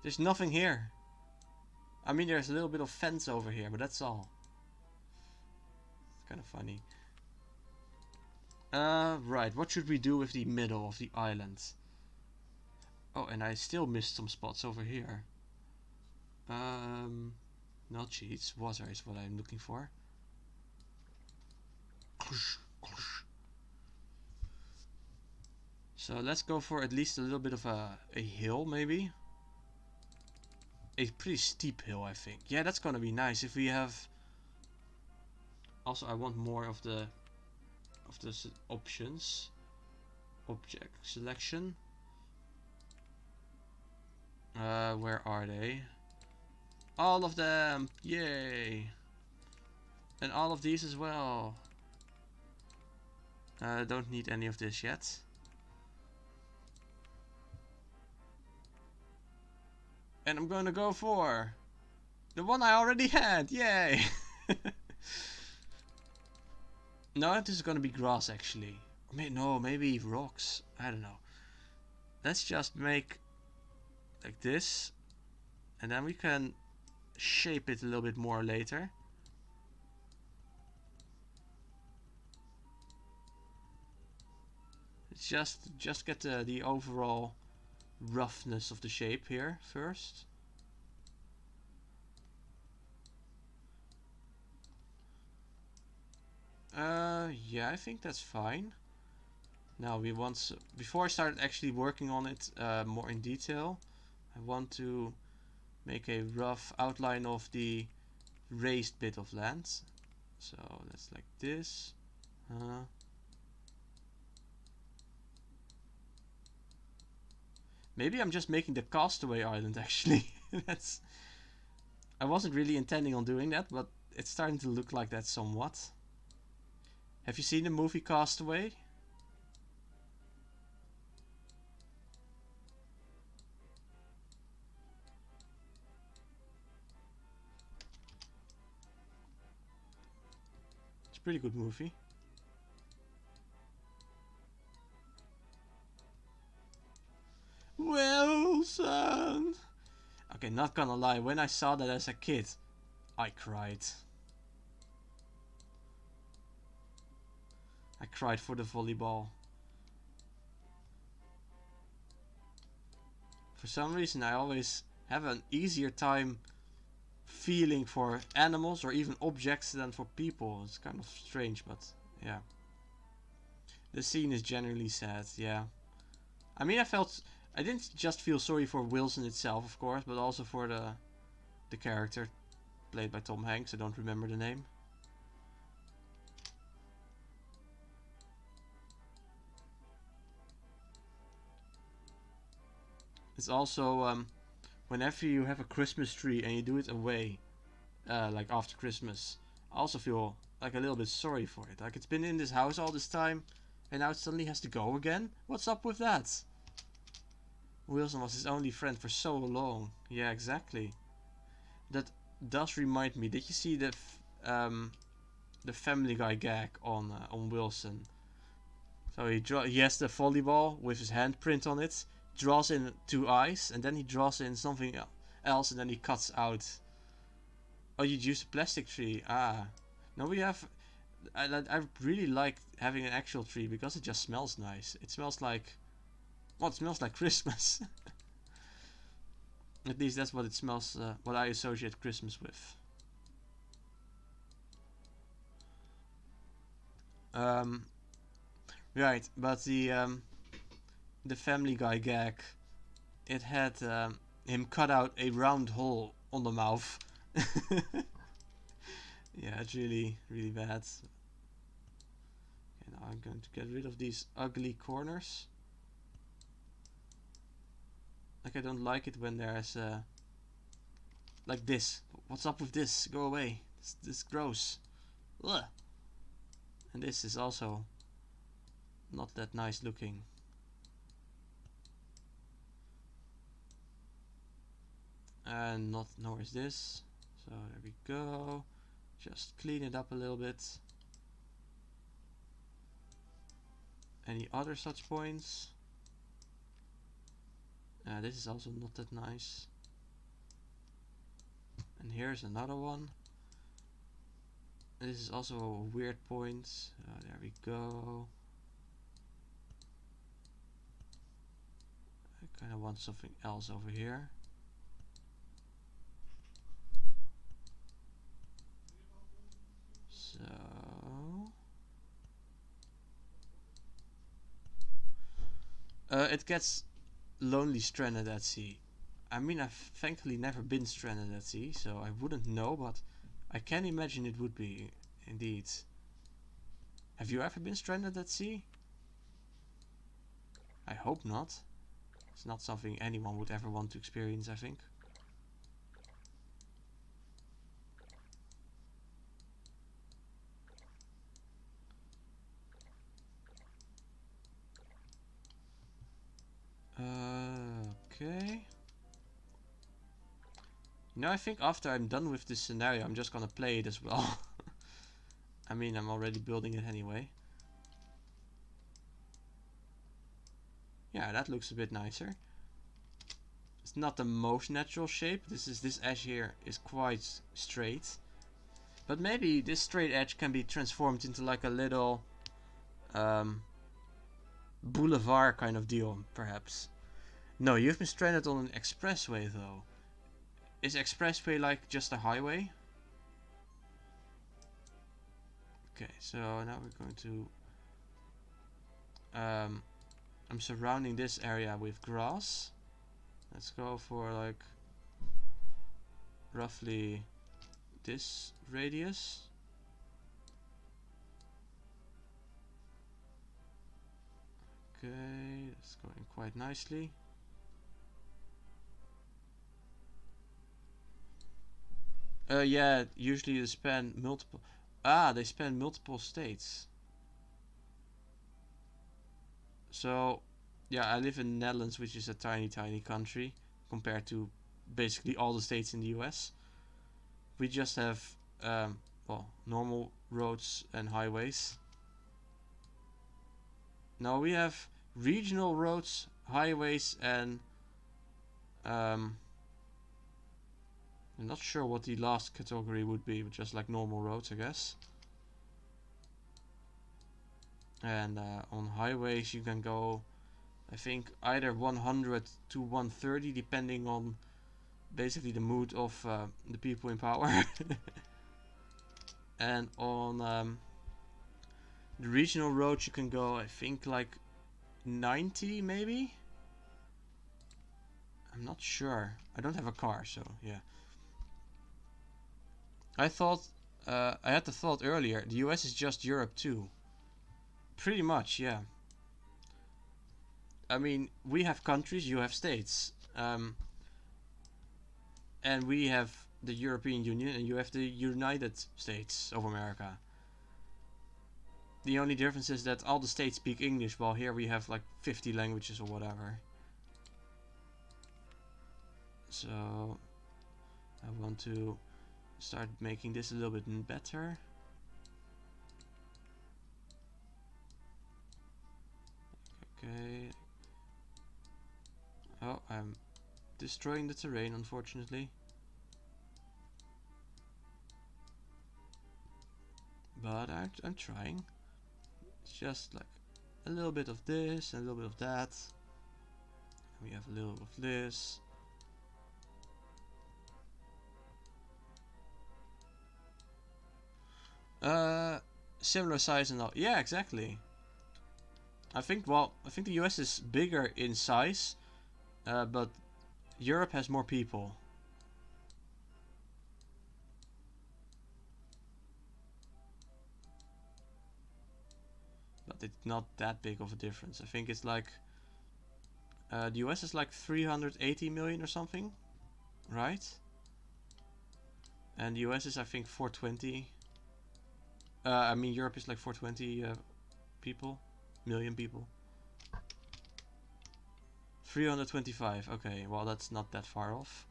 There's nothing here. I mean, there's a little bit of fence over here, but that's all. It's kind of funny. Right, what should we do with the middle of the island? Oh, and I still missed some spots over here. Not cheats, water is what I'm looking for. So let's go for at least a little bit of a hill, maybe. A pretty steep hill, I think. Yeah, that's gonna be nice if we have... Also, I want more of the options. Object selection. Where are they? All of them! Yay! And all of these as well. Don't need any of this yet. And I'm gonna go for the one I already had. Yay! No, this is gonna be grass actually. No, maybe rocks. I don't know. Let's just make like this. And then we can shape it a little bit more later. It's just get the overall roughness of the shape here first. Yeah, I think that's fine. Now we want before I start actually working on it more in detail, I want to make a rough outline of the raised bit of land. So that's like this. Maybe I'm just making the castaway island actually. I wasn't really intending on doing that, but it's starting to look like that somewhat. Have you seen the movie Castaway? It's a pretty good movie. Wilson! Okay, not gonna lie, when I saw that as a kid, I cried. I cried for the volleyball. For some reason I always have an easier time feeling for animals or even objects than for people. It's kind of strange, but yeah. The scene is generally sad, yeah. I mean, I didn't just feel sorry for Wilson itself, of course, but also for the character played by Tom Hanks. I don't remember the name. It's also whenever you have a Christmas tree and you do it away, like after Christmas, I also feel like a little bit sorry for it. Like, it's been in this house all this time and now it suddenly has to go again? What's up with that? Wilson was his only friend for so long. Yeah, exactly. That does remind me. Did you see the Family Guy gag on Wilson? So he has the volleyball with his handprint on it, draws in 2 eyes, and then he draws in something else, and then he cuts out. Oh, you used a plastic tree. Ah, no, we have. I really like having an actual tree because it just smells nice. It smells like, well, it smells like Christmas. At least that's what it smells. What I associate Christmas with. Um, right, but the Family Guy gag, it had him cut out a round hole on the mouth. Yeah, it's really, really bad. Okay, now I'm going to get rid of these ugly corners. Like, I don't like it when there's like this. What's up with this? Go away. This is gross. Ugh. And this is also not that nice looking. And nor is this. So there we go. Just clean it up a little bit. Any other such points? This is also not that nice. And here's another one. And this is also a weird point. There we go. I kind of want something else over here. So it gets lonely stranded at sea. I mean, I've thankfully never been stranded at sea, so I wouldn't know, but I can imagine it would be, indeed. Have you ever been stranded at sea? I hope not. It's not something anyone would ever want to experience, I think. Okay. Now I think after I'm done with this scenario, I'm just gonna play it as well. I mean, I'm already building it anyway. Yeah, that looks a bit nicer. It's not the most natural shape. This edge here is quite straight. But maybe this straight edge can be transformed into like a little boulevard kind of deal, perhaps. No, you've been stranded on an expressway though. Is expressway like just a highway? Okay, so now we're going to I'm surrounding this area with grass. Let's go for like roughly this radius. Okay, that's going quite nicely. Yeah, usually they span multiple. Ah, they span multiple states. So, yeah, I live in the Netherlands, which is a tiny, tiny country compared to basically all the states in the US. We just have, well, normal roads and highways. No, we have regional roads, highways, and I'm not sure what the last category would be, but just like normal roads, I guess. And on highways, you can go, I think, either 100 to 130, depending on basically the mood of the people in power. And on the regional roads, you can go, I think, like 90 maybe. I'm not sure. I don't have a car, so yeah. I thought I had the thought earlier. The US is just Europe too. Pretty much, yeah. I mean, we have countries, you have states, and we have the European Union, and you have the United States of America. The only difference is that all the states speak English, while here we have like 50 languages or whatever. So I want to start making this a little bit better. Okay. Oh, I'm destroying the terrain, unfortunately. But I'm trying. It's just like a little bit of this and a little bit of that. We have a little of this. Similar size and all. Yeah, exactly. I think the US is bigger in size, but Europe has more people. But it's not that big of a difference. I think it's like the US is like 380 million or something, right? And the US is I think 420. I mean Europe is like 420 million people. 325. Okay, well that's not that far off.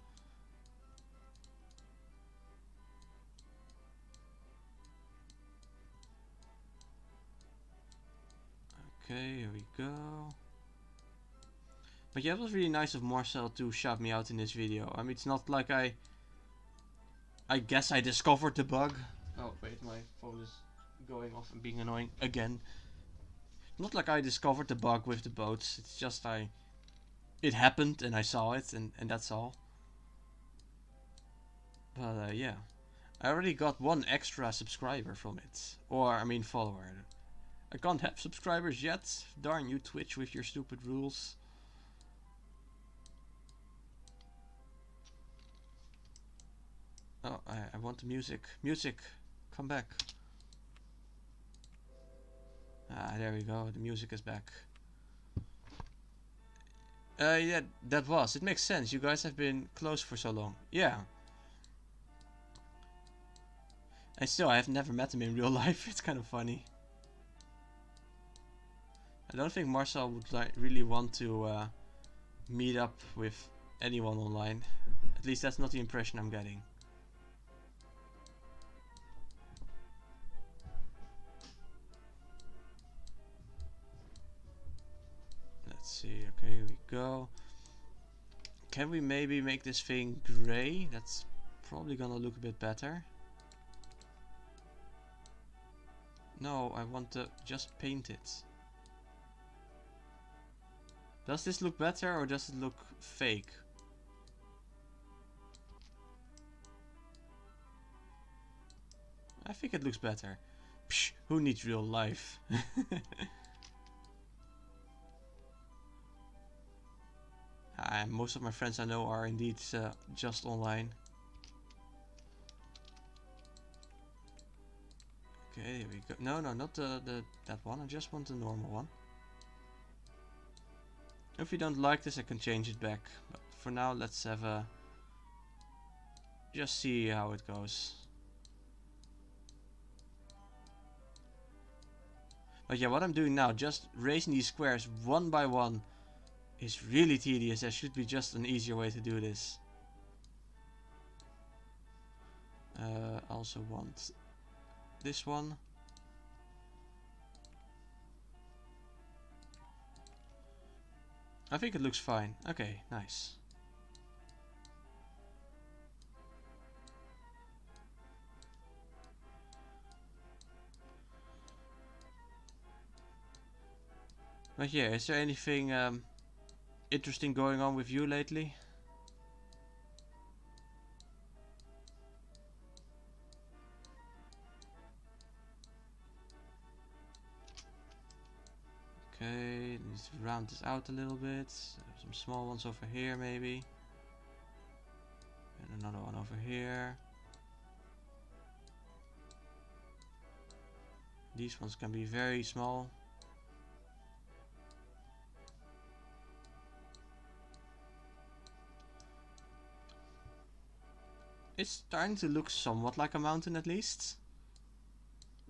Okay, here we go. But yeah, it was really nice of Marcel to shout me out in this video. I mean, it's not like I guess I discovered the bug. Oh, wait, my phone is going off and being annoying again. Not like I discovered the bug with the boats. It's just it happened and I saw it and that's all. But yeah, I already got one extra subscriber from it. Or, I mean, follower. I can't have subscribers yet. Darn you, Twitch, with your stupid rules. Oh, I want the music. Music, come back. Ah, there we go. The music is back. Yeah, that was. It makes sense. You guys have been close for so long. Yeah. And still, I have never met him in real life. It's kind of funny. I don't think Marcel would really want to meet up with anyone online. At least that's not the impression I'm getting. Let's see. Okay, here we go. Can we maybe make this thing gray? That's probably gonna look a bit better. No, I want to just paint it. Does this look better or does it look fake? I think it looks better. Psh, who needs real life? Most of my friends I know are indeed just online. Okay, here we go. No, not that one. I just want the normal one. If you don't like this, I can change it back. But for now, let's have a... just see how it goes. But yeah, what I'm doing now, just raising these squares one by one, is really tedious. There should be just an easier way to do this. Also want this one. I think it looks fine. Okay, nice. But yeah, is there anything interesting going on with you lately? Okay, let's round this out a little bit. Some small ones over here maybe. And another one over here. These ones can be very small. It's starting to look somewhat like a mountain at least.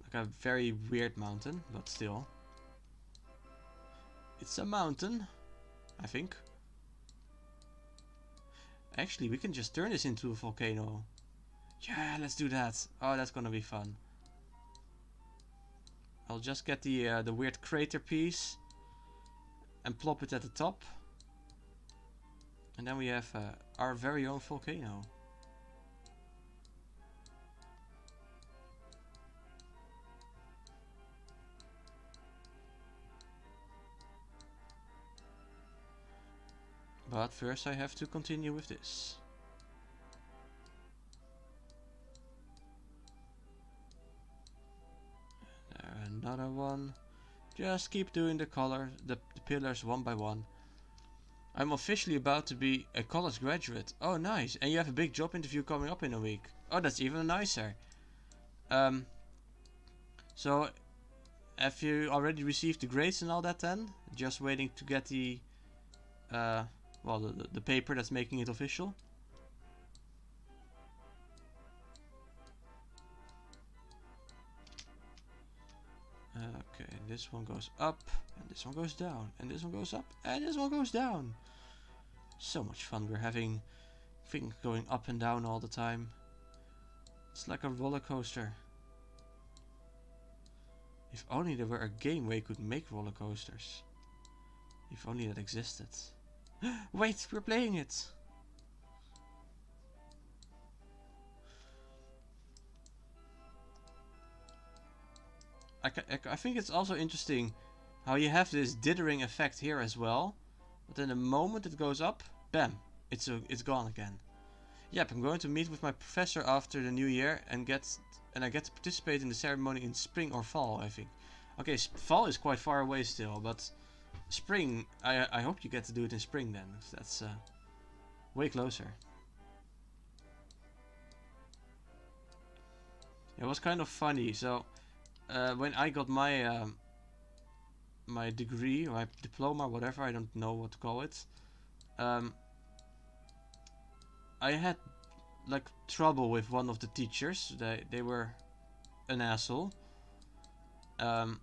Like a very weird mountain, but still. It's a mountain, I think. Actually, we can just turn this into a volcano. Yeah, let's do that. Oh, that's gonna be fun. I'll just get the weird crater piece and plop it at the top. And then we have our very own volcano. But first I have to continue with this. There, another one. Just keep doing the pillars one by one. I'm officially about to be a college graduate. Oh, nice. And you have a big job interview coming up in a week. Oh, that's even nicer. So, have you already received the grades and all that then? Just waiting to get the, well, the paper that's making it official? Okay, this one goes up, and this one goes down, and this one goes up, and this one goes down. So much fun we're having, things going up and down all the time. It's like a roller coaster. If only there were a game where you could make roller coasters. If only that existed. Wait, we're playing it! I think it's also interesting how you have this dithering effect here as well. But then the moment it goes up, bam, it's gone again. Yep, I'm going to meet with my professor after the new year and I get to participate in the ceremony in spring or fall, I think. Okay, fall is quite far away still, but spring, I hope you get to do it in spring then. That's way closer. It was kind of funny. So when I got my my degree, my diploma, whatever, I don't know what to call it. I had like trouble with one of the teachers. They were an asshole, and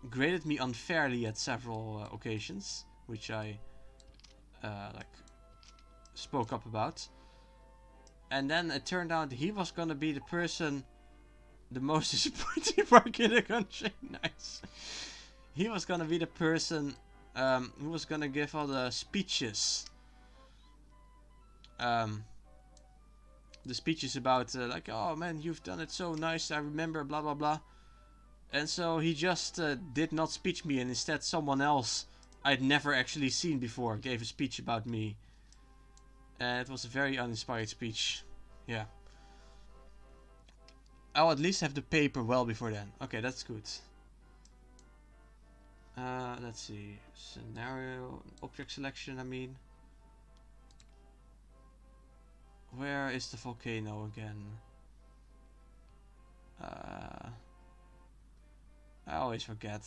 graded me unfairly at several occasions, which I like spoke up about. And then it turned out he was gonna be the person, the most disappointing part in the country. Nice. He was gonna be the person who was gonna give all the speeches. The speeches about like, oh man, you've done it so nice, I remember, blah blah blah. And so he just did not speech me, and instead someone else I'd never actually seen before gave a speech about me. And it was a very uninspired speech. Yeah. I'll at least have the paper well before then. Okay, that's good. Let's see. Scenario, object selection, I mean. Where is the volcano again? I always forget.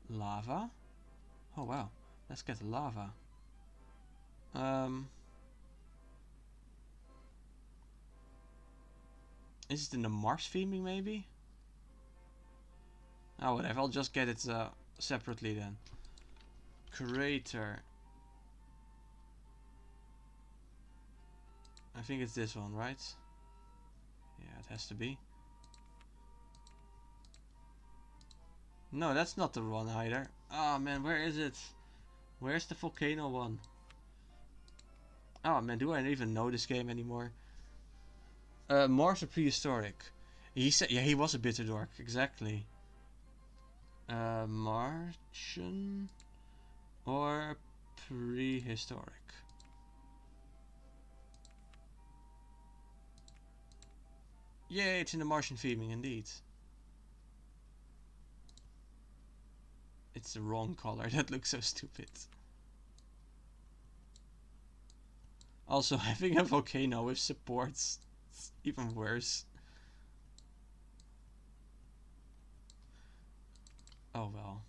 Lava? Oh wow, let's get the lava. Is it in the Mars theming maybe? Oh, whatever. I'll just get it separately then. Crater. I think it's this one, right? Yeah, it has to be. No, that's not the one either. Oh man, where is it? Where's the volcano one? Oh man, do I even know this game anymore? Mars or prehistoric? He said, yeah, he was a bitter dork, exactly. Martian or prehistoric? Yay, it's in the Martian theming indeed. It's the wrong color, that looks so stupid. Also, having a volcano with supports, it's even worse. Oh well.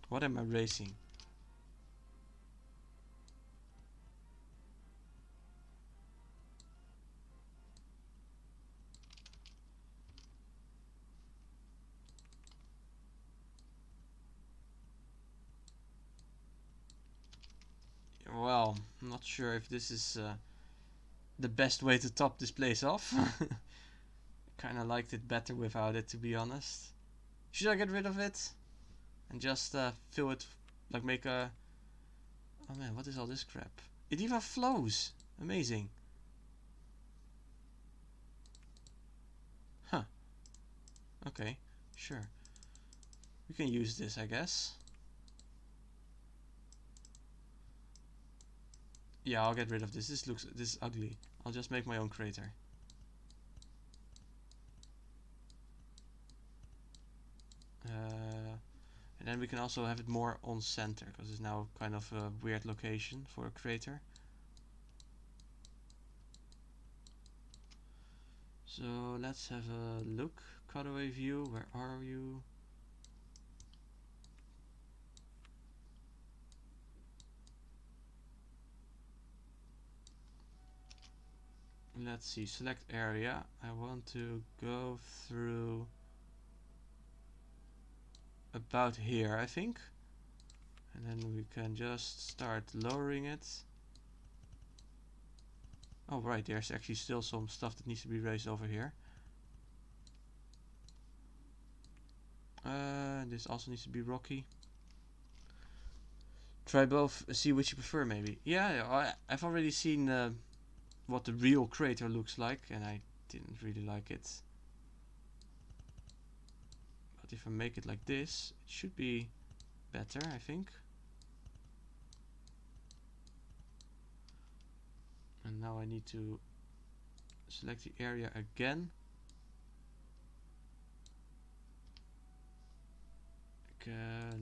What am I racing? Well, I'm not sure if this is the best way to top this place off. Kinda liked it better without it, to be honest. Should I get rid of it? And just fill it, like make a... Oh man, what is all this crap? It even flows! Amazing. Huh. Okay, sure. We can use this, I guess. Yeah, I'll get rid of this. This is ugly. I'll just make my own crater. And then we can also have it more on center, because it's now kind of a weird location for a crater. So let's have a look. Cutaway view, where are you? Let's see, select area. I want to go through about here, I think. And then we can just start lowering it. Oh right, there's actually still some stuff that needs to be raised over here. This also needs to be rocky. Try both, see which you prefer maybe. Yeah, I've already seen what the real crater looks like, and I didn't really like it. But if I make it like this, it should be better, I think. And now I need to select the area again.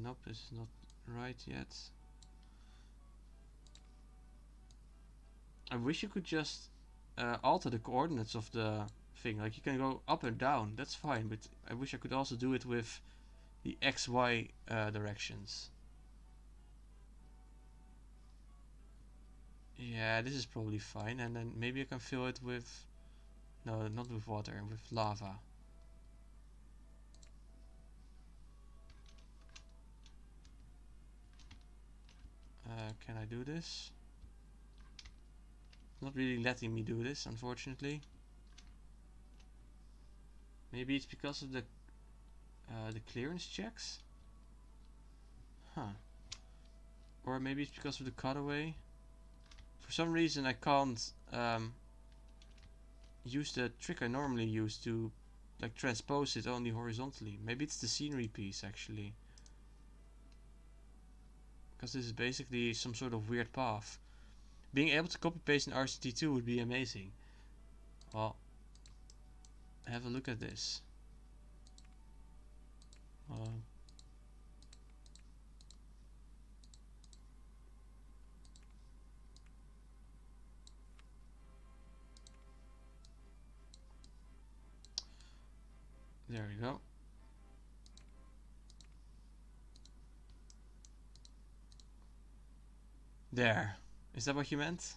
Nope, this is not right yet. I wish you could just alter the coordinates of the thing. Like you can go up and down, that's fine, but I wish I could also do it with the XY directions. Yeah, this is probably fine, and then maybe I can fill it with... No, not with water, with lava. Can I do this? Not really letting me do this, unfortunately. Maybe it's because of the clearance checks? Huh. Or maybe it's because of the cutaway. For some reason I can't use the trick I normally use to like transpose it only horizontally. Maybe it's the scenery piece actually. Because this is basically some sort of weird path. Being able to copy paste in RCT2 would be amazing. Well, have a look at this. There we go. There. Is that what you meant?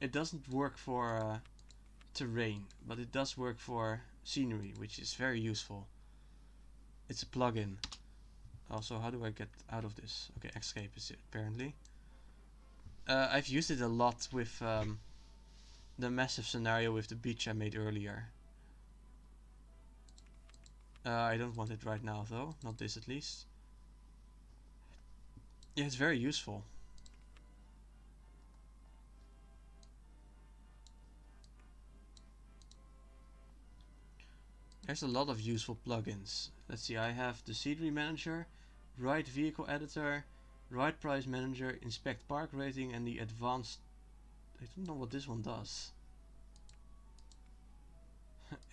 it doesn't work for terrain, but it does work for scenery, which is very useful. It's a plugin. Also, how do I get out of this? Okay, escape is it, apparently. I've used it a lot with the massive scenario with the beach I made earlier. I don't want it right now though, not this at least. Yeah, it's very useful. There's a lot of useful plugins. Let's see, I have the scenery manager, ride vehicle editor, ride price manager, inspect park rating, and the advanced. I don't know what this one does.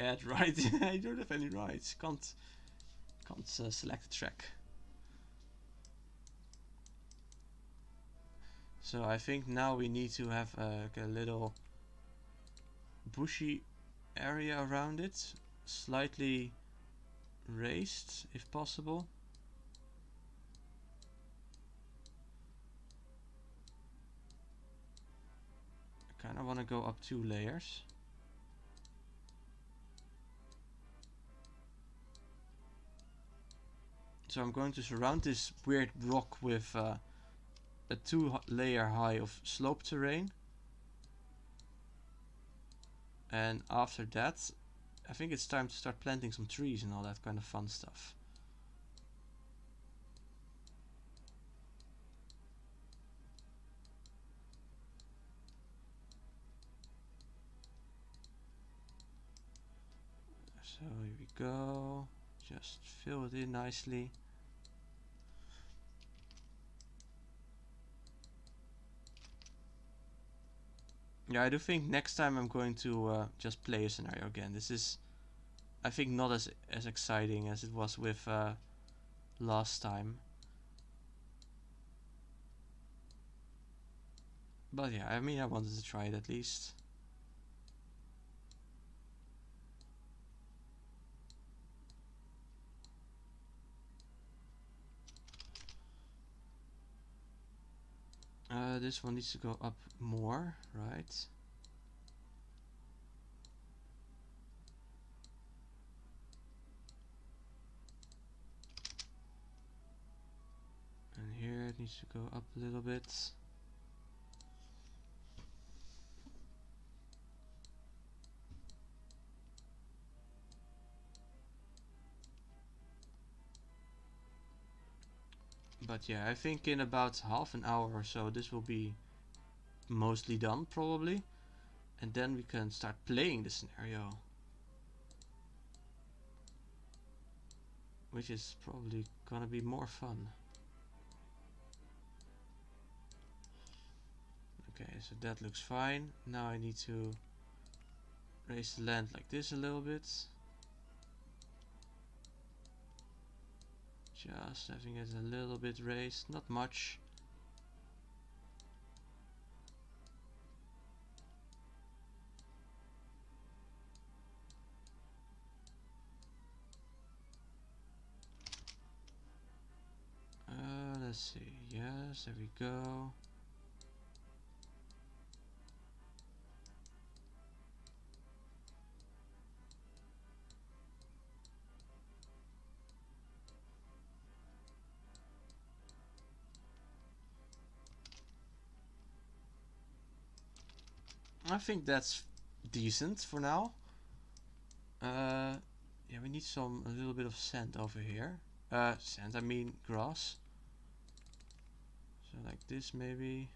Add ride. I don't have any rides. Can't select a track. So I think now we need to have a little bushy area around it, slightly raised if possible. I kind of want to go up 2 layers. So I'm going to surround this weird rock with a 2-layer high of slope terrain. And after that, I think it's time to start planting some trees and all that kind of fun stuff. So here we go. Just fill it in nicely. Yeah, I do think next time I'm going to just play a scenario again. This is, I think, not as exciting as it was with last time. But yeah, I mean, I wanted to try it at least. This one needs to go up more, right? And here it needs to go up a little bit. But yeah, I think in about half an hour or so this will be mostly done probably. And then we can start playing the scenario. Which is probably gonna be more fun. Okay, so that looks fine. Now I need to raise the land like this a little bit. Just having it a little bit raised, not much. Let's see, yes, there we go. I think that's decent for now. Yeah, we need a little bit of sand over here. Sand, I mean grass. So like this maybe.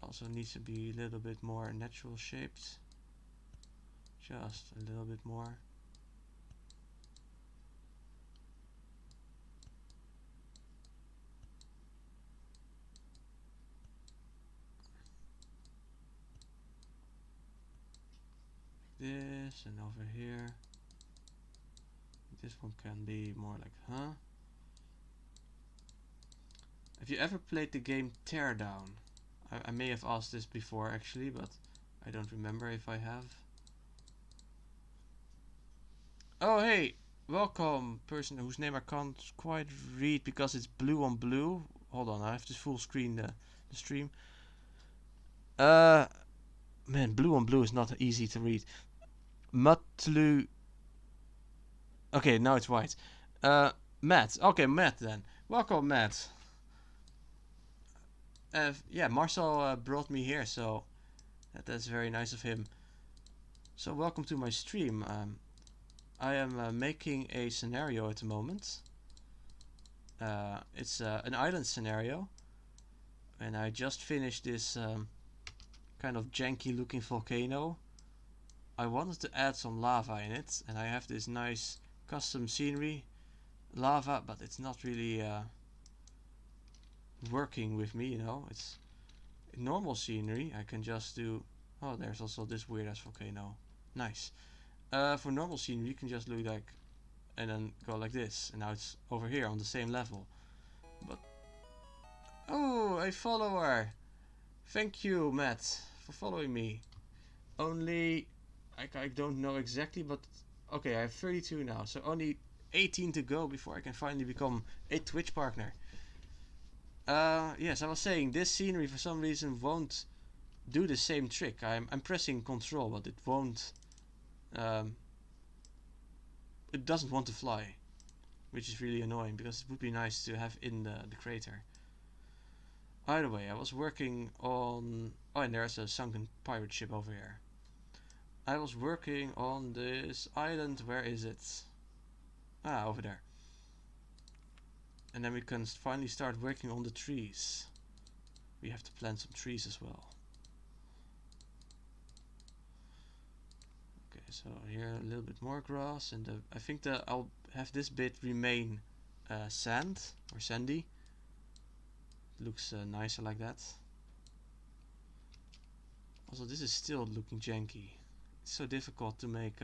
Also needs to be a little bit more natural shaped. Just a little bit more. This and over here. This one can be more like, huh? Have you ever played the game Teardown? I may have asked this before actually, but I don't remember if I have. Oh hey, welcome person whose name I can't quite read because it's blue on blue. Hold on, I have to full screen the stream. Man, blue on blue is not easy to read. Matlu. Okay, now it's white. Matt. Okay, Matt then. Welcome, Matt. Yeah, Marcel brought me here, so that's very nice of him. So welcome to my stream. I am making a scenario at the moment. It's an island scenario, and I just finished this kind of janky looking volcano. I wanted to add some lava in it, and I have this nice custom scenery lava, but it's not really working with me, you know. It's normal scenery. I can just do. Oh, there's also this weird ass volcano. Nice. For normal scenery, you can just do like, and then go like this, and now it's over here on the same level. But oh, a follower. Thank you, Matt, for following me. Only I don't know exactly, but okay, I have 32 now, so only 18 to go before I can finally become a Twitch partner. Yes, I was saying this scenery for some reason won't do the same trick. I'm pressing control, but it won't. It doesn't want to fly, which is really annoying because it would be nice to have in the crater. Either way, I was working on. Oh, and there's a sunken pirate ship over here. I was working on this island. Where is it? Ah, over there. And then we can finally start working on the trees. We have to plant some trees as well. Okay, so here a little bit more grass, and I think that I'll have this bit remain sand or sandy. It looks nicer like that. Also, this is still looking janky. It's so difficult to make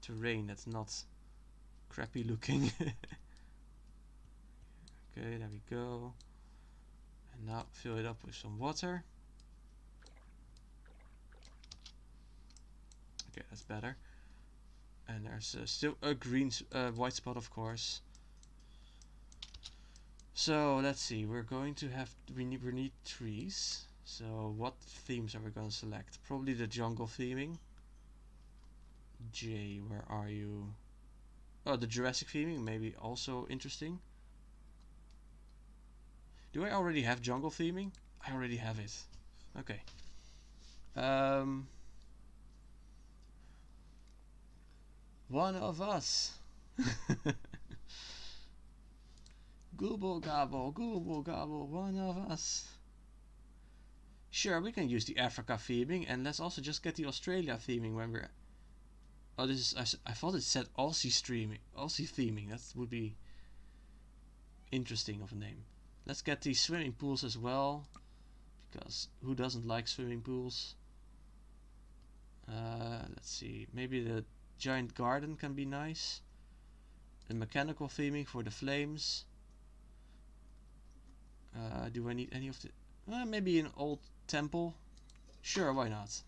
terrain that's not crappy looking. Okay, there we go. And now fill it up with some water. Okay, that's better. And there's still a green, white spot, of course. So let's see. We're going to have we need trees. So what themes are we going to select? Probably the jungle theming. Jay, where are you? Oh, the Jurassic theming, maybe also interesting. Do I already have jungle theming? I already have it. Okay. One of us. Gooble gobble, one of us. Sure, we can use the Africa theming, and let's also just get the Australia theming when we're. Oh, this is. I thought it said Aussie theming. That would be interesting of a name. Let's get the swimming pools as well, because who doesn't like swimming pools? Let's see. Maybe the giant garden can be nice. The mechanical theming for the flames. Do I need any of the... maybe an old temple. Sure, why not?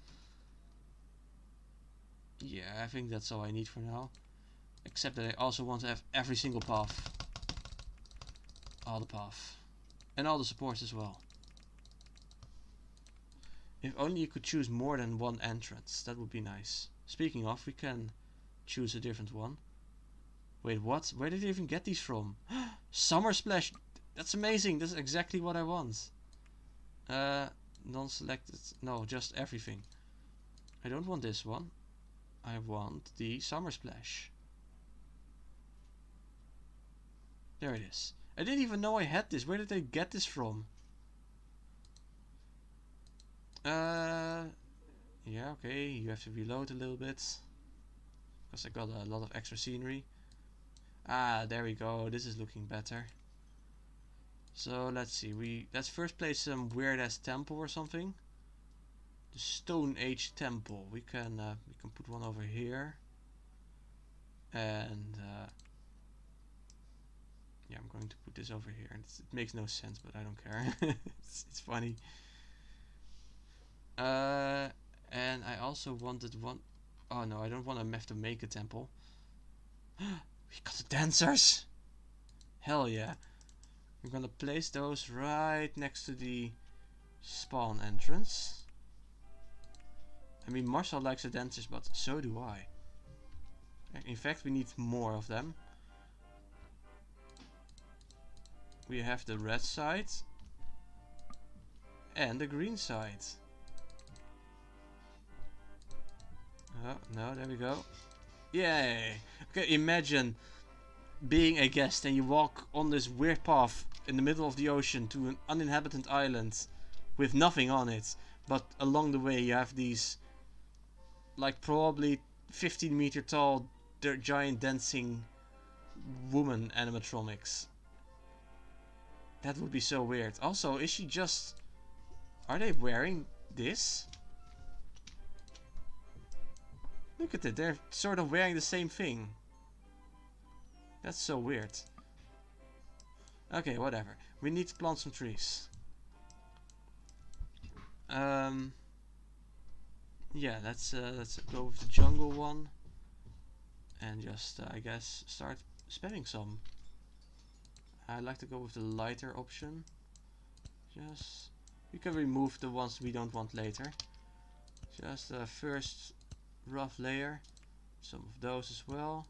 Yeah, I think that's all I need for now. Except that I also want to have every single path. All the path. And all the supports as well. If only you could choose more than one entrance. That would be nice. Speaking of, we can choose a different one. Wait, what? Where did you even get these from? Summer Splash! That's amazing! That's exactly what I want. Non-selected. No, just everything. I don't want this one. I want the Summer Splash. There it is. I didn't even know I had this. Where did they get this from? Yeah, okay. You have to reload a little bit. Because I got a lot of extra scenery. Ah, there we go. This is looking better. So let's see. Let's first place some weird ass temple or something. The Stone Age temple. We can put one over here. And yeah, I'm going to put this over here. It makes no sense, but I don't care. it's funny. And I also wanted one. Oh no, I don't want to have to make a temple. We got the dancers. Hell yeah. We're gonna place those right next to the spawn entrance. I mean, Marcel likes a dentist, but so do I. In fact, we need more of them. We have the red side and the green side. Oh, no, there we go. Yay! Okay, imagine being a guest and you walk on this weird path in the middle of the ocean to an uninhabited island with nothing on it, but along the way you have these like probably 15-meter tall giant dancing woman animatronics. That would be so weird. Also, is she just... Are they wearing this? Look at it, they're sort of wearing the same thing. That's so weird. Okay, whatever. We need to plant some trees. Yeah, let's go with the jungle one. And just, I guess, start spamming some. I like to go with the lighter option. Just... We can remove the ones we don't want later. Just first rough layer. Some of those as well.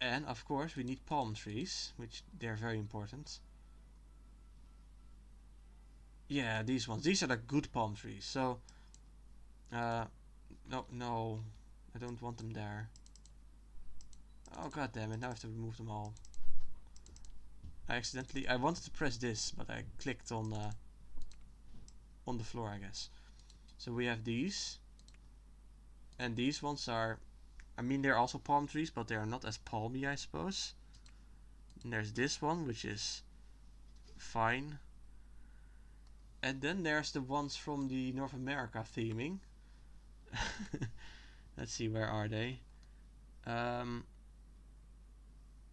And of course we need palm trees, which they're very important. Yeah, these ones. These are the good palm trees. So, no, I don't want them there. Oh god damn it! Now I have to remove them all. I wanted to press this, but I clicked on the floor, I guess. So we have these, and these ones are, I mean, they're also palm trees, but they are not as palmy, I suppose. And there's this one, which is fine. And then there's the ones from the North America theming. Let's see, where are they?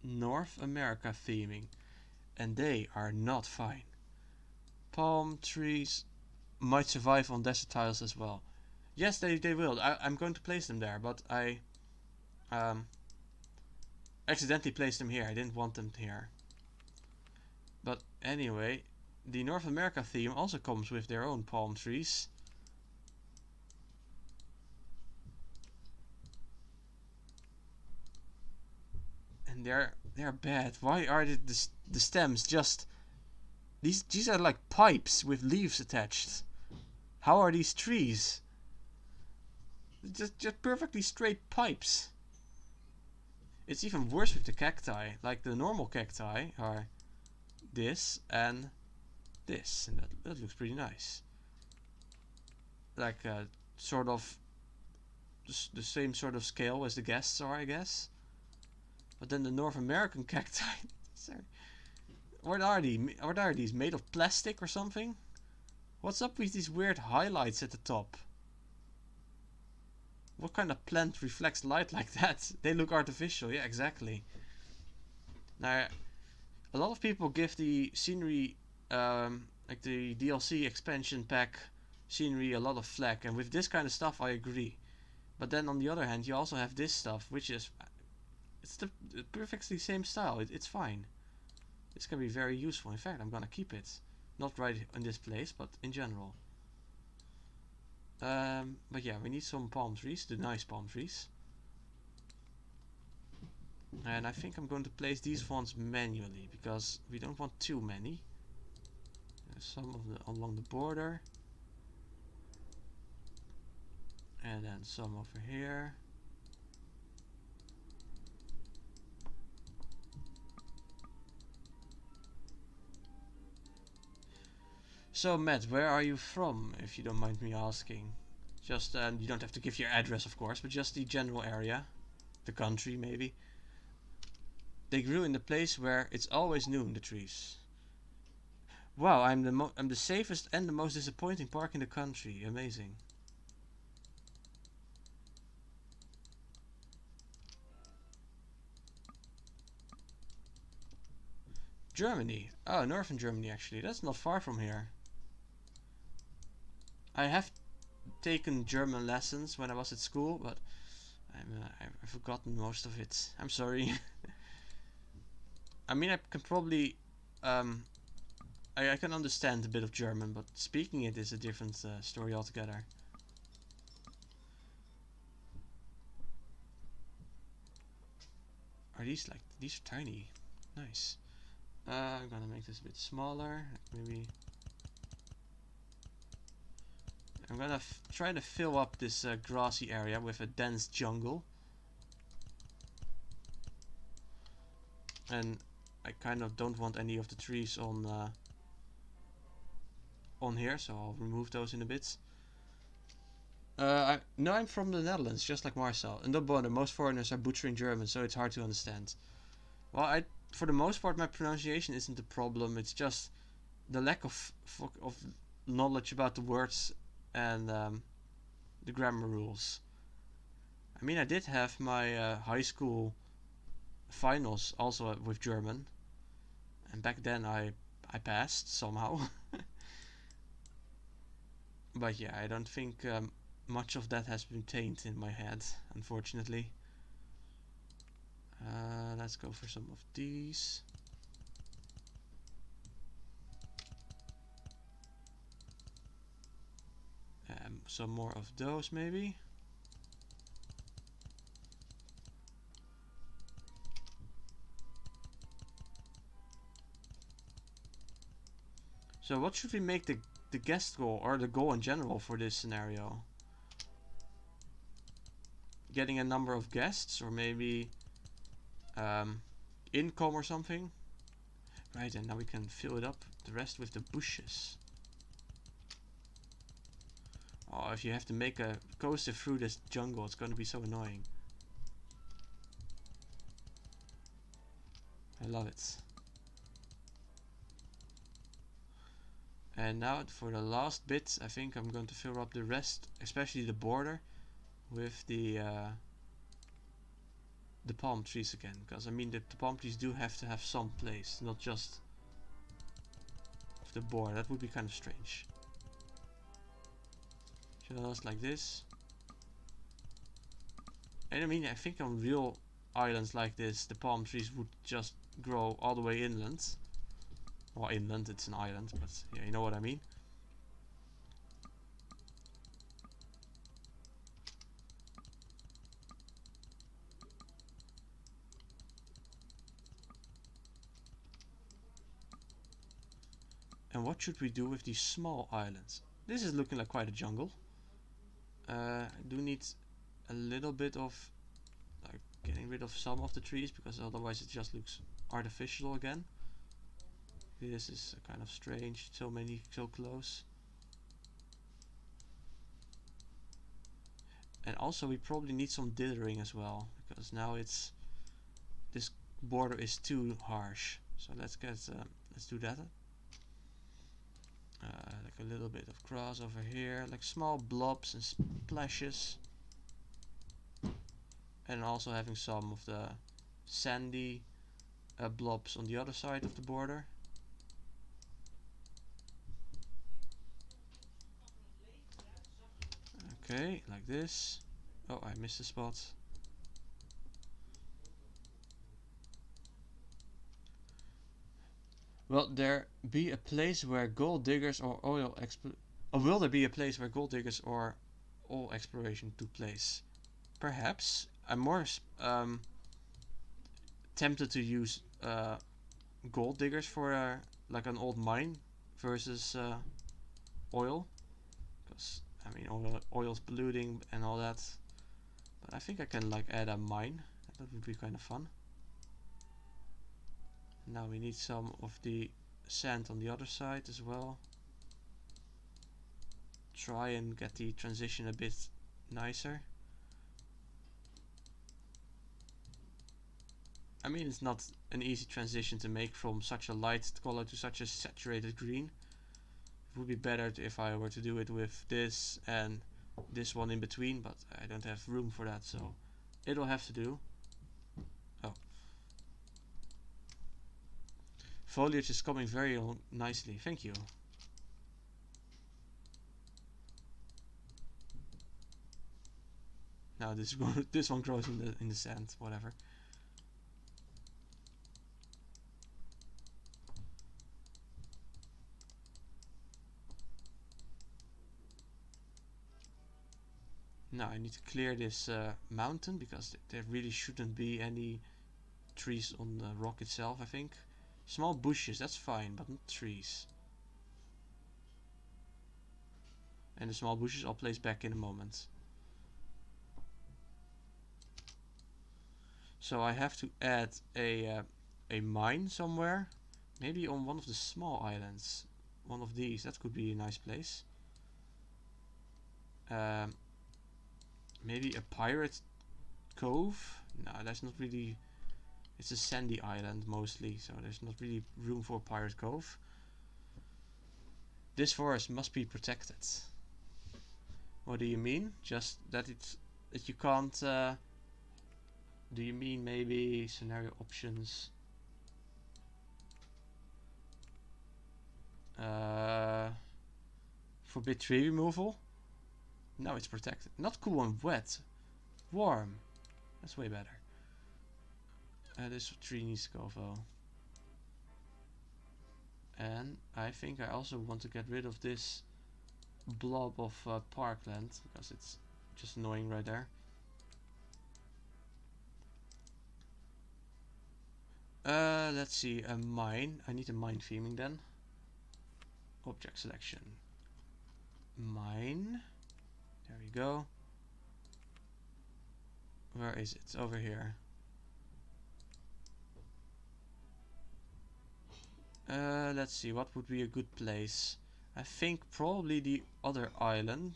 North America theming. And they are not fine. Palm trees might survive on desert tiles as well. Yes, they will. I'm going to place them there, but I accidentally placed them here. I didn't want them here. But anyway, the North America theme also comes with their own palm trees. And they're bad. Why are the stems just... These are like pipes with leaves attached. How are these trees? Just perfectly straight pipes. It's even worse with the cacti. Like the normal cacti are this and this, and that looks pretty nice. Like sort of the same sort of scale as the guests are, I guess. But then the North American cacti, sorry, what are these? Made of plastic or something? What's up with these weird highlights at the top? What kind of plant reflects light like that? They look artificial. Yeah, exactly. Now, a lot of people give the scenery, like the DLC expansion pack scenery, a lot of flack, and with this kind of stuff I agree. But then on the other hand, you also have this stuff, which is, it's the perfectly same style. It's fine. This can be very useful. In fact, I'm gonna keep it. Not right in this place, but in general. But yeah, we need some palm trees, the nice palm trees. And I think I'm going to place these ones manually, because we don't want too many. There's some of along the border. And then some over here. So Matt, where are you from, if you don't mind me asking? Just, you don't have to give your address, of course, but just the general area. The country, maybe. They grew in the place where it's always noon, the trees. Wow, I'm the safest and the most disappointing park in the country. Amazing. Germany. Oh, northern Germany, actually. That's not far from here. I have taken German lessons when I was at school, but I've forgotten most of it. I'm sorry. I mean, I can probably I can understand a bit of German, but speaking it is a different story altogether. Are these like, these are tiny. Nice. I'm gonna make this a bit smaller. Maybe I'm gonna try to fill up this grassy area with a dense jungle. And I kind of don't want any of the trees on here, so I'll remove those in a bit. No, I'm from the Netherlands, just like Marcel. And don't bother, most foreigners are butchering German, so it's hard to understand. Well, for the most part, my pronunciation isn't the problem. It's just the lack of knowledge about the words and the grammar rules. I mean, I did have my high school finals also with German, and back then I passed somehow. But yeah, I don't think much of that has been tainted in my head, unfortunately. Let's go for some of these. Some more of those maybe. So what should we make the guest goal, or the goal in general for this scenario? Getting a number of guests, or maybe income or something? Right, and now we can fill it up the rest with the bushes. Oh, if you have to make a coaster through this jungle, it's going to be so annoying. I love it. And now for the last bit, I think I'm going to fill up the rest, especially the border, with the palm trees again. Because I mean, the palm trees do have to have some place, not just the border. That would be kind of strange. Just like this. And I mean, I think on real islands like this, the palm trees would just grow all the way inland. Well, inland, it's an island, but yeah, you know what I mean. And what should we do with these small islands? This is looking like quite a jungle. I do need a little bit of like getting rid of some of the trees, because otherwise it just looks artificial again. This is kind of strange, so many so close. And also we probably need some dithering as well, because now it's this border is too harsh. So let's do that. Like a little bit of grass over here, like small blobs and splashes. And also having some of the sandy blobs on the other side of the border. Okay, like this. Oh, I missed a spot. Will there be a place where gold diggers or oil will there be a place where gold diggers or oil exploration took place? Perhaps. I'm more tempted to use gold diggers for like an old mine versus oil, because I mean oil's polluting and all that. But I think I can like add a mine. That would be kind of fun. Now we need some of the sand on the other side as well. Try and get the transition a bit nicer. I mean, it's not an easy transition to make from such a light color to such a saturated green. It would be better if I were to do it with this and this one in between, but I don't have room for that, so it'll have to do. Oh. Foliage is coming very nicely, thank you. Now this one grows in the sand, whatever. Now I need to clear this mountain because there really shouldn't be any trees on the rock itself, I think. Small bushes, that's fine, but not trees. And the small bushes I'll place back in a moment. So I have to add a mine somewhere. Maybe on one of the small islands. One of these, that could be a nice place. Maybe a pirate cove? No, that's not really... It's a sandy island mostly, so there's not really room for a pirate cove. This forest must be protected. What do you mean? Just that that you can't... do you mean maybe scenario options? Forbid tree removal? No, it's protected. Not cool and wet. Warm. That's way better. This tree needs to go though. And I think I also want to get rid of this blob of parkland because it's just annoying right there. Let's see, a mine. I need a mine theming then. Object selection. Mine. There we go. Where is it? Over here. Let's see, what would be a good place? I think probably the other island.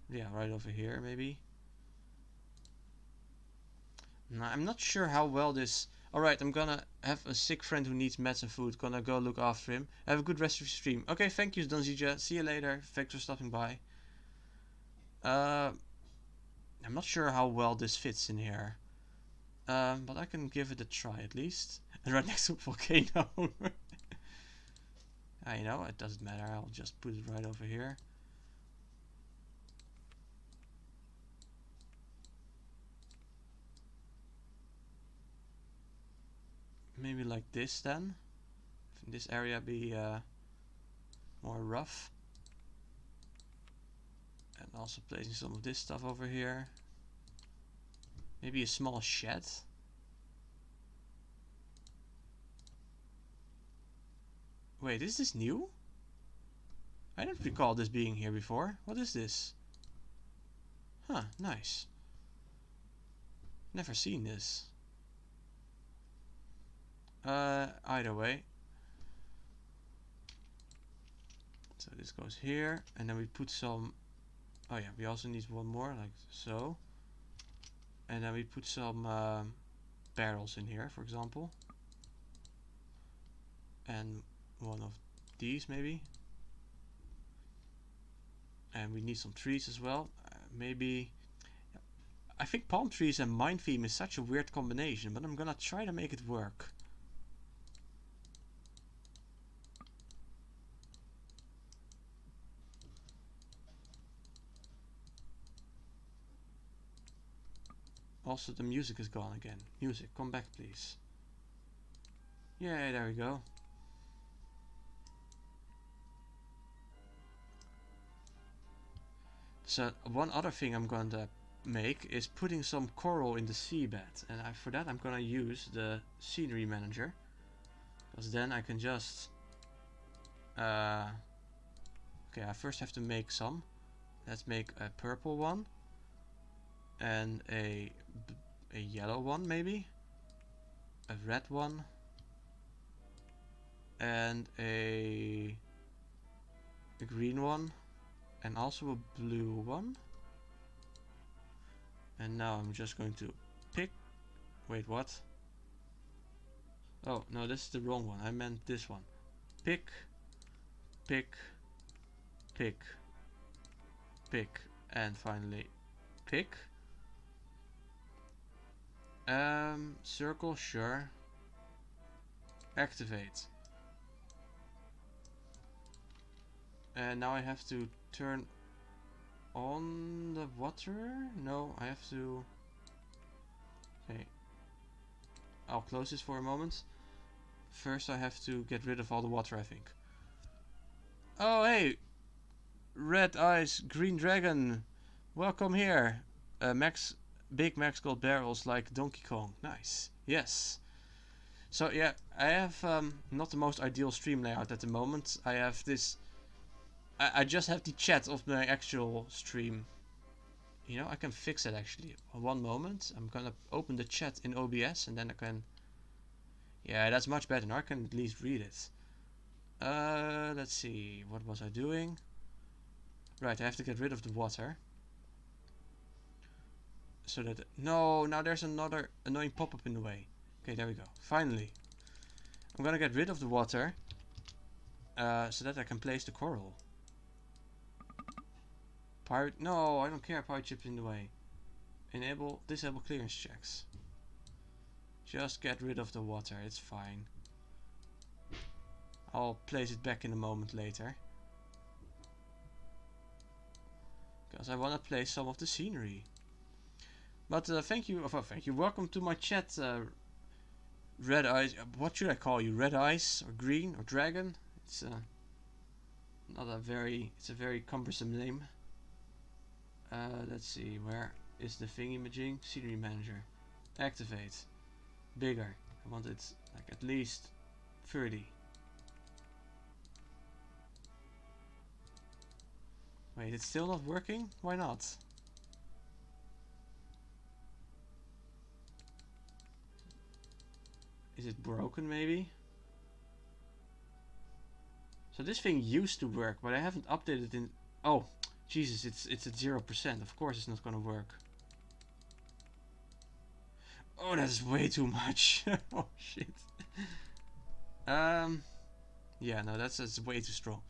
Yeah, right over here maybe. No, I'm not sure how well this... Alright, I'm gonna have a sick friend who needs meds and food. Gonna go look after him. Have a good rest of your stream. Okay, thank you, Donzija. See you later. Thanks for stopping by. I'm not sure how well this fits in here. But I can give it a try at least. And right next to a volcano. I know, it doesn't matter. I'll just put it right over here. Maybe like this then. This area be more rough. And also placing some of this stuff over here. Maybe a small shed. Wait, is this new? I don't recall this being here before. What is this? Huh, nice. Never seen this. Either way. So this goes here, and then we put some... Oh yeah, we also need one more, like so. And then we put some barrels in here, for example. And one of these maybe. And we need some trees as well. Maybe... I think palm trees and mine theme is such a weird combination, but I'm gonna try to make it work. Also, the music is gone again. Music, come back please. Yeah, there we go. So one other thing I'm going to make is putting some coral in the seabed, and for that I'm going to use the scenery manager, because then I can just okay, I first have to make some. Let's make a purple one and a yellow one, maybe a red one and a green one and also a blue one. And now I'm just going to pick... Wait, what? Oh, no, this is the wrong one. I meant this one. Pick, pick, pick, pick, and finally pick. Circle, sure. Activate. And now I have to turn on the water? No, I have to... Okay. I'll close this for a moment. First I have to get rid of all the water, I think. Oh, hey! Red eyes, green dragon. Welcome here. Big Max Gold barrels like Donkey Kong. Nice. Yes. So yeah, I have not the most ideal stream layout at the moment. I have this. I just have the chat of my actual stream. You know, I can fix it actually. One moment. I'm gonna open the chat in OBS and then I can. Yeah, that's much better. Now I can at least read it. Let's see. What was I doing? Right, I have to get rid of the water. So that... No, now there's another annoying pop-up in the way. Okay, there we go. Finally. I'm gonna get rid of the water. So that I can place the coral. Pirate... No, I don't care. Pirate ship in the way. Disable clearance checks. Just get rid of the water. It's fine. I'll place it back in a moment later. Because I want to place some of the scenery. But thank you. Thank you. Welcome to my chat. Red Eyes. What should I call you? Red Eyes or Green or Dragon? It's not a very. It's a very cumbersome name. Let's see. Where is the thingy-majig? Scenery Manager. Activate. Bigger. I want it like at least 30. Wait, it's still not working? Why not? Is it broken maybe? So this thing used to work, but I haven't updated in... Oh, Jesus, it's at 0%. Of course it's not gonna work. Oh, that's way too much. Oh, shit. Yeah, no, that's way too strong.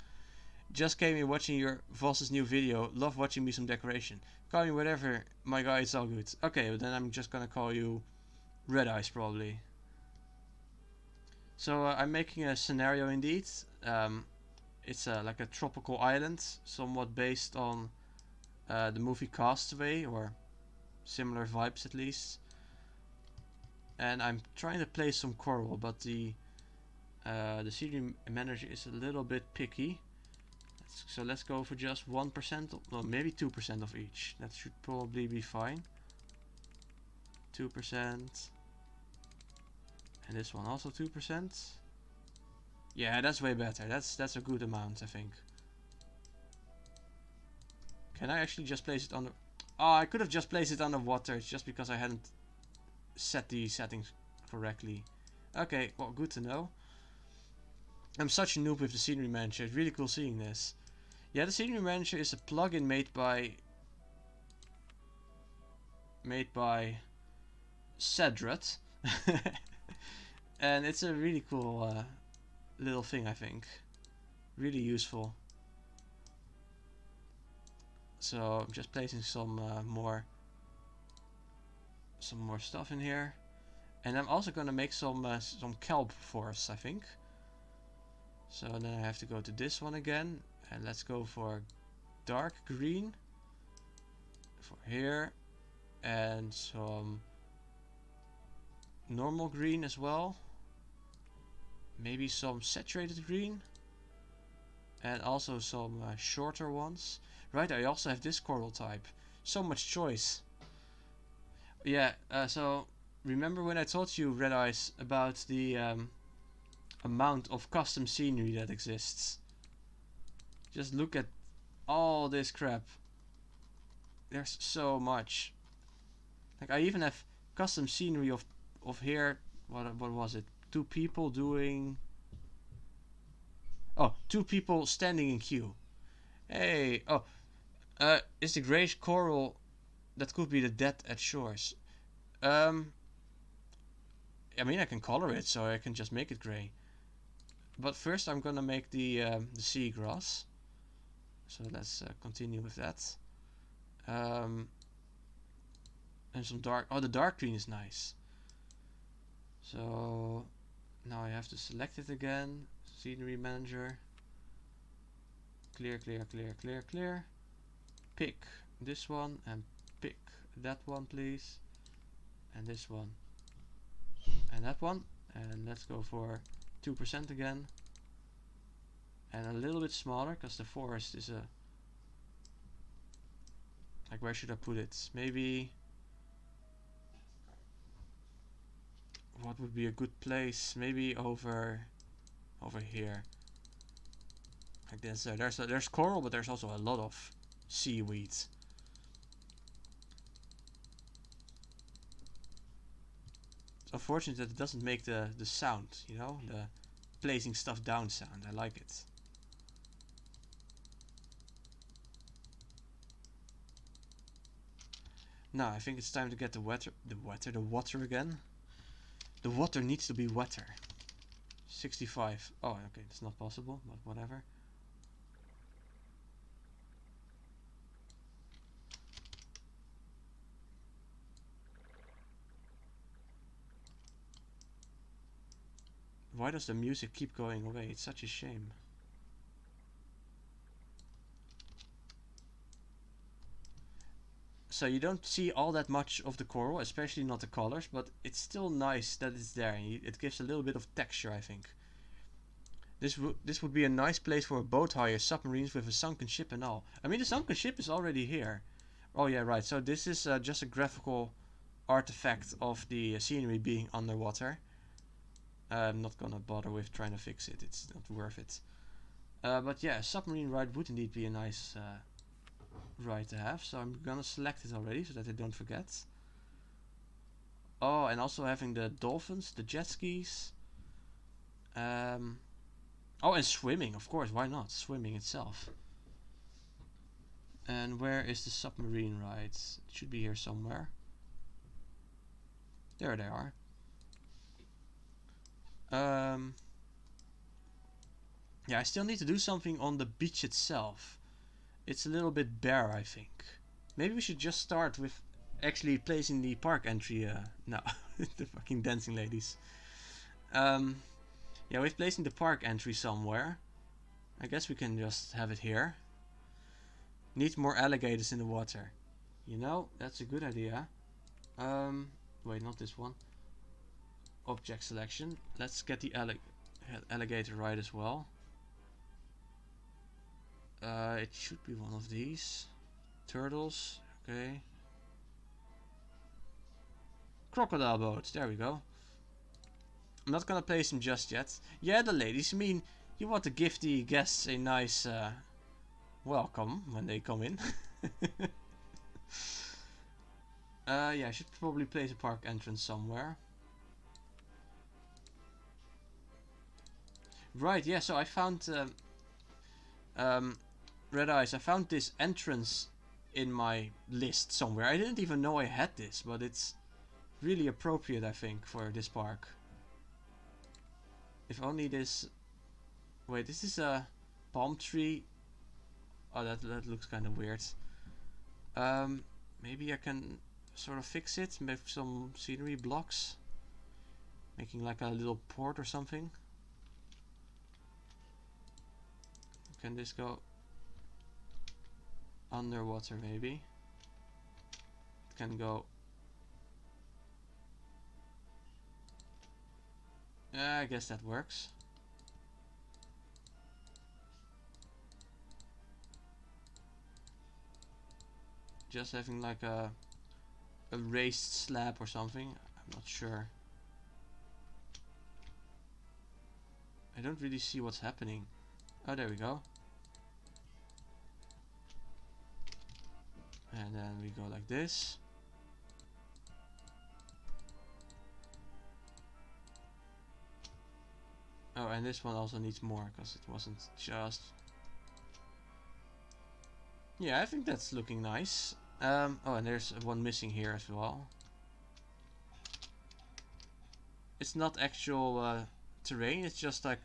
Just came in watching your Voss's new video. Love watching me some decoration. Call me whatever, my guy, it's all good. Okay, but then I'm just gonna call you Red Eyes probably. So I'm making a scenario indeed. It's like a tropical island, somewhat based on the movie Castaway, or similar vibes at least. And I'm trying to place some coral, but the scenery manager is a little bit picky. So let's go for just 1%, well, maybe 2% of each. That should probably be fine. 2%. And this one also 2%. Yeah, that's way better. That's a good amount, I think. Can I actually just place it under... Oh, I could have just placed it underwater. It's just because I hadn't set the settings correctly. Okay, well, good to know. I'm such a noob with the scenery manager. It's really cool seeing this. Yeah, the scenery manager is a plugin made by Cedrat. And it's a really cool little thing, I think. Really useful. So I'm just placing some more stuff in here, and I'm also gonna make some kelp forests, I think. So then I have to go to this one again, and let's go for dark green for here, and some normal green as well. Maybe some saturated green, and also some shorter ones. Right, I also have this coral type. So much choice. Yeah, so remember when I told you, Red Eyes, about the amount of custom scenery that exists? Just look at all this crap. There's so much. Like, I even have custom scenery of here. What was it? Two people doing... Oh, two people standing in queue. Hey, oh, is the greyish coral... That could be the dead at shores. I mean, I can color it, so I can just make it grey. But first I'm gonna make the seagrass. So let's continue with that. And some dark... Oh, the dark green is nice. So now I have to select it again. Scenery manager. Clear, clear, clear, clear, clear. Pick this one and pick that one, please. And this one. And that one. And let's go for 2% again. And a little bit smaller, because the forest is Like, where should I put it? Maybe... What would be a good place? Maybe over here. Like this. There's coral, but there's also a lot of seaweed. It's unfortunate that it doesn't make the sound, you know, the placing stuff down sound. I like it. Now I think it's time to get the water again. The water needs to be wetter. 65. Oh, okay, it's not possible, but whatever. Why does the music keep going away? It's such a shame. So you don't see all that much of the coral, especially not the colors, but it's still nice that it's there. And it gives a little bit of texture, I think. This would be a nice place for a boat hire, submarines with a sunken ship and all. I mean, the sunken ship is already here. Oh yeah, right. So this is just a graphical artifact of the scenery being underwater. I'm not gonna bother with trying to fix it. It's not worth it. But yeah, a submarine ride would indeed be a nice ride to have. So I'm gonna select it already so that I don't forget. Oh, and also having the dolphins, the jet skis. Oh, and swimming, of course. Why not? Swimming itself. And where is the submarine ride? It should be here somewhere. There they are. Yeah, I still need to do something on the beach itself. It's a little bit bare, I think. Maybe we should just start with actually placing the park entry. No, the fucking dancing ladies. Yeah, with placing the park entry somewhere. I guess we can just have it here. Need more alligators in the water. You know, that's a good idea. Wait, not this one. Object selection. Let's get the alligator right as well. It should be one of these. Turtles, okay. Crocodile boats, there we go. I'm not gonna place them just yet. Yeah, the ladies, I mean, you want to give the guests a nice welcome when they come in. Yeah, I should probably place a park entrance somewhere. Right, yeah, so I found Red Eyes, I found this entrance in my list somewhere. I didn't even know I had this, but it's really appropriate, I think, for this park. If only this... Wait, this is a palm tree. Oh, that looks kind of weird. Maybe I can sort of fix it with some scenery blocks. Making like a little port or something. Can this go underwater maybe? It can go... I guess that works. Just having like a raised slab or something. I'm not sure. I don't really see what's happening. Oh, there we go. And then we go like this. Oh, and this one also needs more because it wasn't just... Yeah, I think that's looking nice. Oh, and there's one missing here as well. It's not actual terrain, it's just like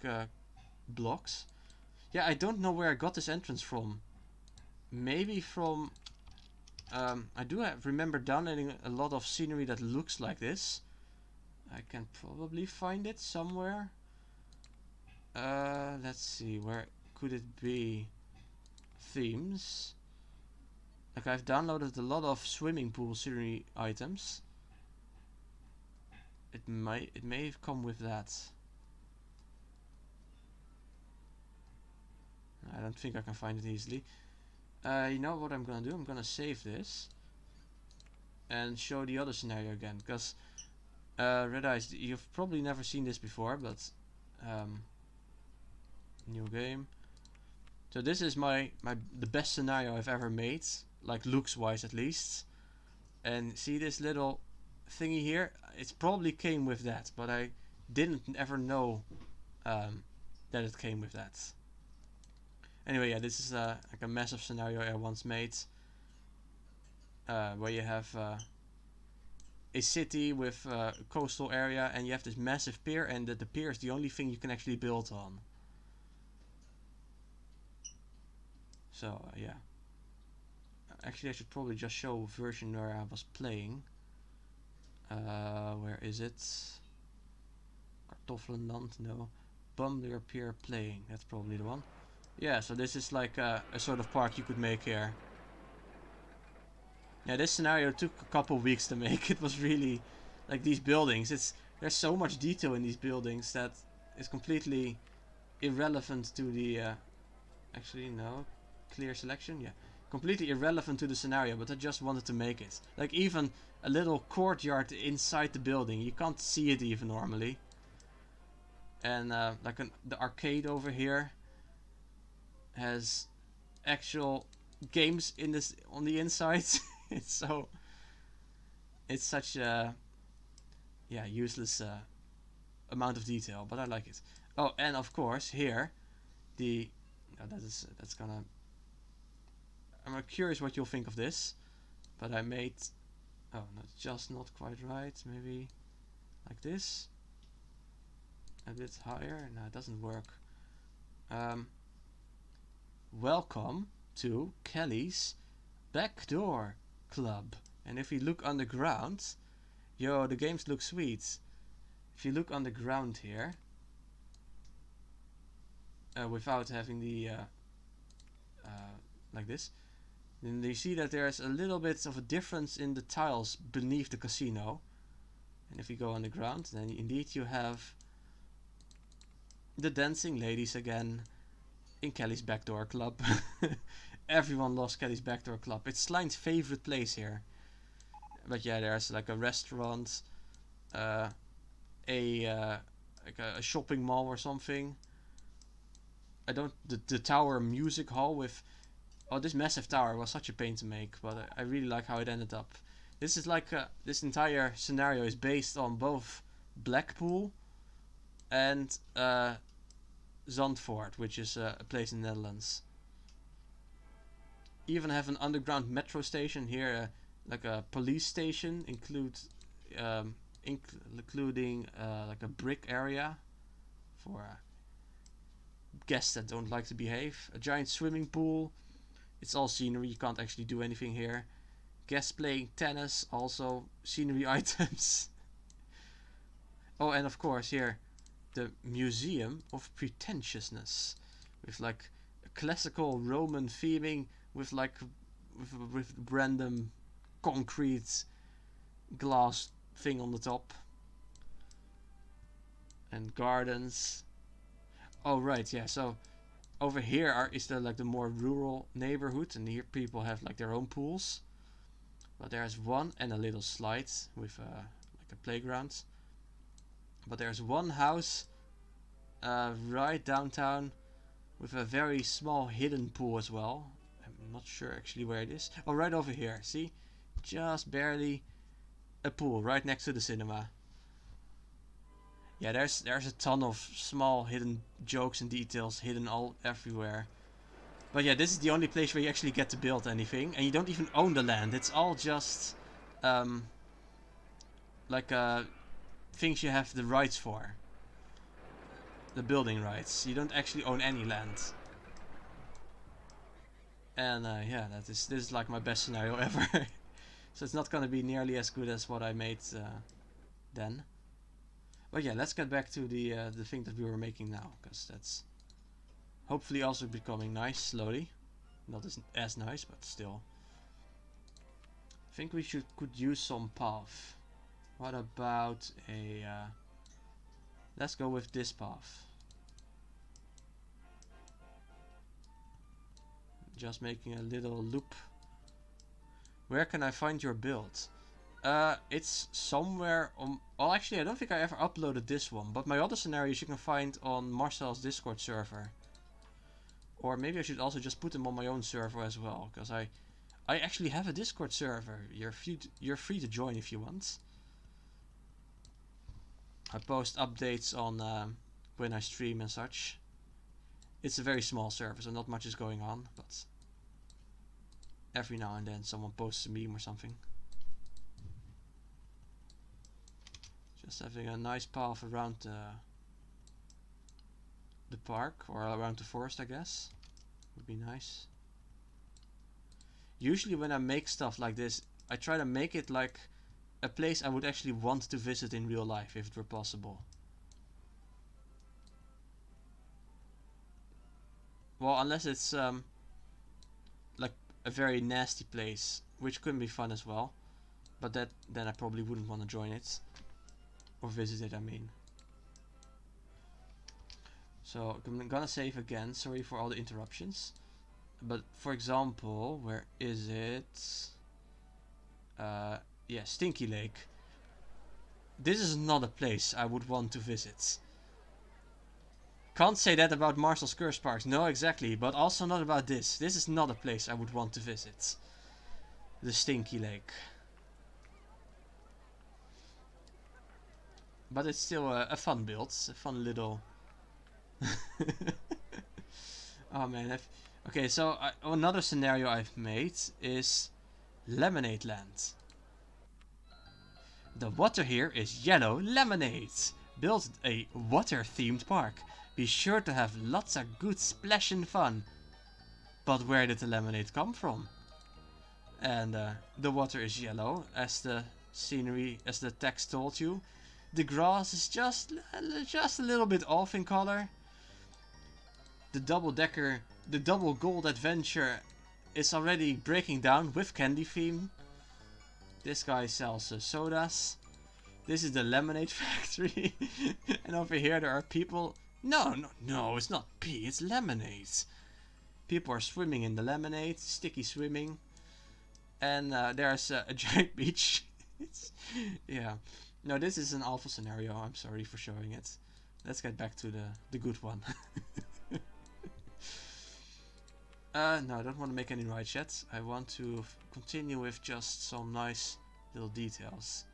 blocks. Yeah, I don't know where I got this entrance from. Maybe from... I do remember downloading a lot of scenery that looks like this. I can probably find it somewhere. Let's see, where could it be? Themes. Like, I've downloaded a lot of swimming pool scenery items. It may have come with that. I don't think I can find it easily. You know what I'm gonna do? I'm gonna save this and show the other scenario again, because Red Eyes, you've probably never seen this before, but new game. So this is the best scenario I've ever made, like looks wise at least. And see this little thingy here? It probably came with that, but I didn't ever know that it came with that. Anyway, yeah, this is like a massive scenario I once made, where you have a city with a coastal area, and you have this massive pier, and the pier is the only thing you can actually build on. So yeah, actually I should probably just show a version where I was playing. Where is it? Kartoffelenland, no. Bumbler Pier playing, that's probably the one. Yeah, so this is like a sort of park you could make here. Yeah, this scenario took a couple weeks to make. It was really like these buildings. There's so much detail in these buildings that is completely irrelevant to the. Actually, no, clear selection. Yeah, completely irrelevant to the scenario. But I just wanted to make it. Like even a little courtyard inside the building. You can't see it even normally. And like the arcade over here has actual games in this on the inside. it's such a useless amount of detail, but I like it. Oh, and of course here that's gonna. I'm curious what you'll think of this, but I made just not quite right. Maybe like this, a bit higher. No, it doesn't work. Welcome to Kelly's Backdoor Club. And if we look underground, the games look sweet. If you look underground here, without having the like this, then you see that there's a little bit of a difference in the tiles beneath the casino. And if we go underground, then indeed you have the dancing ladies again in Kelly's Backdoor Club. Everyone loves Kelly's Backdoor Club. It's Slime's favorite place here. But yeah, there's like a restaurant, like a shopping mall or something. The tower music hall with. Oh, this massive tower was such a pain to make, but I really like how it ended up. This is like this entire scenario is based on both Blackpool and Zandvoort, which is a place in the Netherlands. Even have an underground metro station here, like a police station, including like a brick area for guests that don't like to behave. A giant swimming pool. It's all scenery. You can't actually do anything here. Guests playing tennis. Also scenery items. Oh, and of course here, the Museum of Pretentiousness, with like a classical Roman theming, with like with random concrete glass thing on the top, and gardens. Oh right, yeah. So over here is the more rural neighborhood, and here people have like their own pools. But there's one and a little slide with like a playground. But there's one house right downtown with a very small hidden pool as well. I'm not sure actually where it is. Oh, right over here. See? Just barely a pool right next to the cinema. Yeah, there's a ton of small hidden jokes and details hidden all everywhere. But yeah, this is the only place where you actually get to build anything, and you don't even own the land. It's all just like things you have the rights for. The building rights. You don't actually own any land. And yeah, this is like my best scenario ever. So it's not gonna be nearly as good as what I made then. But yeah, let's get back to the thing that we were making now, because that's hopefully also becoming nice slowly. Not as nice, but still. I think we could use some path. What about a let's go with this path. Just making a little loop. Where can I find your build? It's somewhere on... Well, actually, I don't think I ever uploaded this one. But my other scenarios you can find on Marcel's Discord server. Or maybe I should also just put them on my own server as well. Because I actually have a Discord server. You're free to join if you want. I post updates on when I stream and such. It's a very small server, so not much is going on. But every now and then someone posts a meme or something. Just having a nice path around the park, or around the forest, I guess. Would be nice. Usually when I make stuff like this, I try to make it like a place I would actually want to visit in real life, if it were possible. Well, unless it's like a very nasty place, which could be fun as well. But then I probably wouldn't want to join it. Or visit it, I mean. So I'm gonna save again. Sorry for all the interruptions. But for example, where is it? Yeah, Stinky Lake. This is not a place I would want to visit. Can't say that about Marcel's Curse Parks. No, exactly. But also not about this. This is not a place I would want to visit. The Stinky Lake. But it's still a fun build. A fun little... Oh man. Okay, so another scenario I've made is Lemonade Land. The water here is yellow lemonade. Build a water-themed park. Be sure to have lots of good splashing fun. But where did the lemonade come from? And the water is yellow, as the scenery, as the text told you. The grass is just a little bit off in color. The double gold adventure is already breaking down with candy theme. This guy sells sodas. This is the lemonade factory. And over here there are people. No, it's not pee, it's lemonade. People are swimming in the lemonade, sticky swimming. And there's a giant beach. Yeah. No, this is an alpha scenario. I'm sorry for showing it. Let's get back to the good one. No, I don't want to make any rides yet. I want to continue with just some nice little details.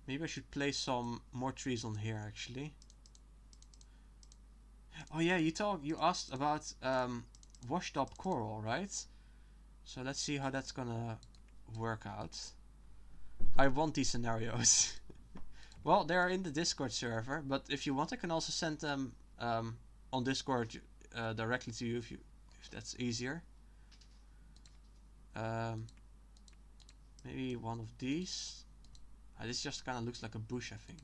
Maybe I should place some more trees on here actually. Oh yeah, you asked about washed up coral, right? So let's see how that's gonna work out. I want these scenarios. Well, they are in the Discord server, but if you want I can also send them on Discord directly to you if that's easier. Maybe one of these. This just kind of looks like a bush, I think.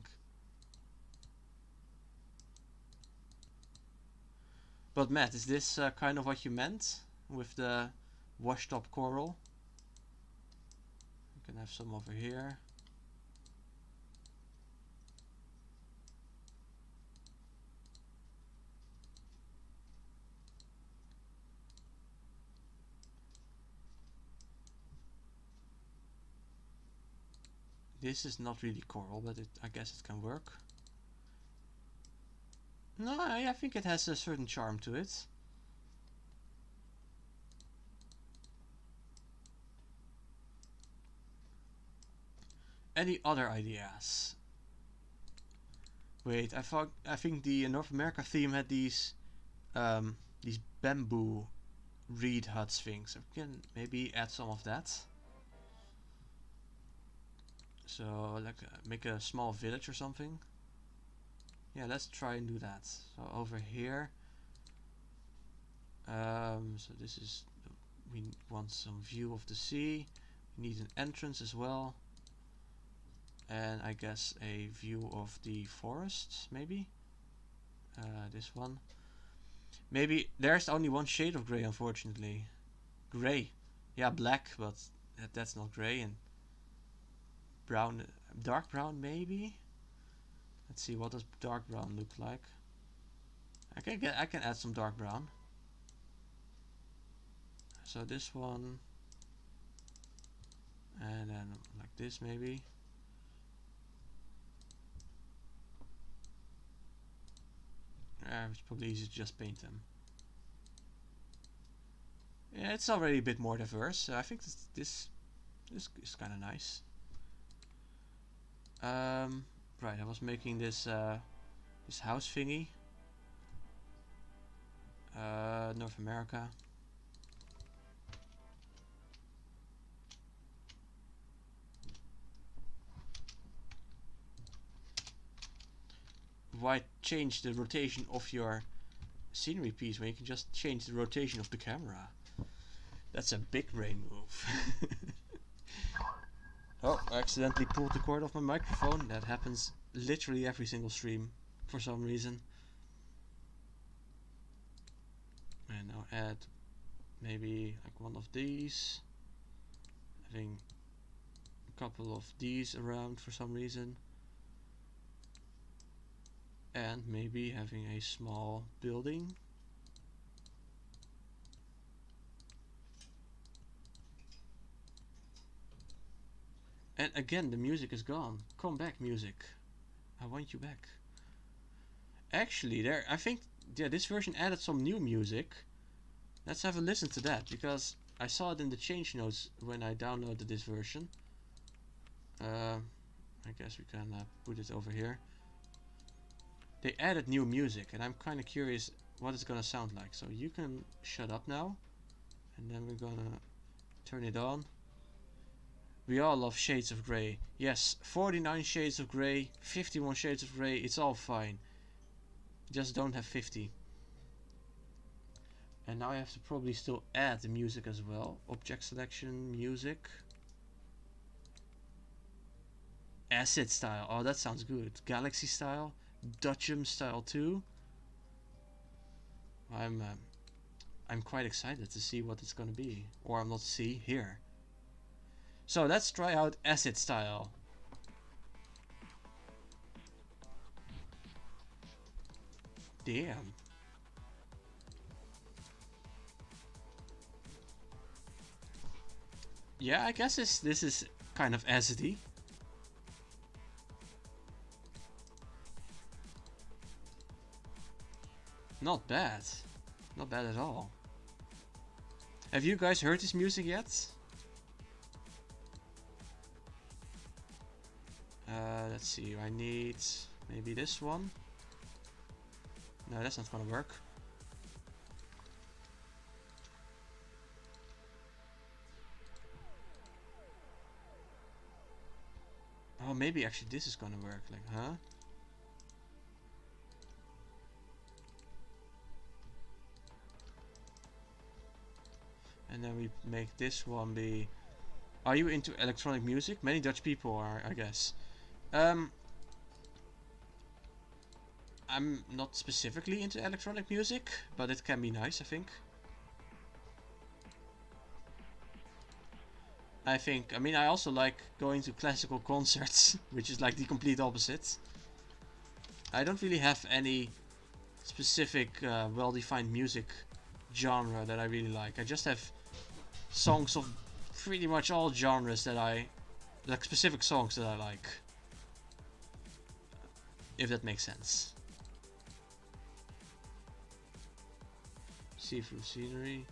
But Matt, is this kind of what you meant with the washed up coral? You can have some over here. This is not really coral, but I guess it can work. No, I think it has a certain charm to it. Any other ideas? Wait, I think the North America theme had these bamboo reed huts things. I can maybe add some of that. So like make a small village or something. Yeah, let's try and do that. So over here. So this is we want some view of the sea. We need an entrance as well. And I guess a view of the forest, maybe. This one. Maybe there's only one shade of grey, unfortunately. Grey. Yeah, black, but that's not grey. And brown, dark brown, maybe. Let's see, what does dark brown look like? I can add some dark brown. So this one, and then like this maybe. It's probably easy to just paint them. Yeah, it's already a bit more diverse. So I think this is kind of nice. Right, I was making this this house thingy. North America. Why change the rotation of your scenery piece when you can just change the rotation of the camera? That's a big brain move. Oh, I accidentally pulled the cord off my microphone. That happens literally every single stream for some reason. And now add maybe like one of these. Having a couple of these around for some reason. And maybe having a small building. And again, the music is gone. Come back, music. I want you back. Actually, I think, yeah, this version added some new music. Let's have a listen to that, because I saw it in the change notes when I downloaded this version. I guess we can put it over here. They added new music, and I'm kind of curious what it's gonna sound like. So you can shut up now, and then we're gonna turn it on. We all love shades of grey. Yes, 49 shades of grey, 51 shades of grey, it's all fine. Just don't have 50. And now I have to probably still add the music as well. Object selection, music. Acid style, oh that sounds good. Galaxy style, Dutchum style too. I'm quite excited to see what it's gonna be. Or I'm not see, here. So let's try out acid style. Damn. Yeah, I guess this is kind of acidy. Not bad. Not bad at all. Have you guys heard this music yet? Let's see, I need maybe this one. No, that's not gonna work. Oh, maybe actually this is gonna work, like, huh? And then we make this one be... Are you into electronic music? Many Dutch people are, I guess. I'm not specifically into electronic music, but it can be nice, I think. I mean, I also like going to classical concerts, which is like the complete opposite. I don't really have any specific well-defined music genre that I really like. I just have songs of pretty much all genres that like specific songs that I like. If that makes sense. See-through scenery.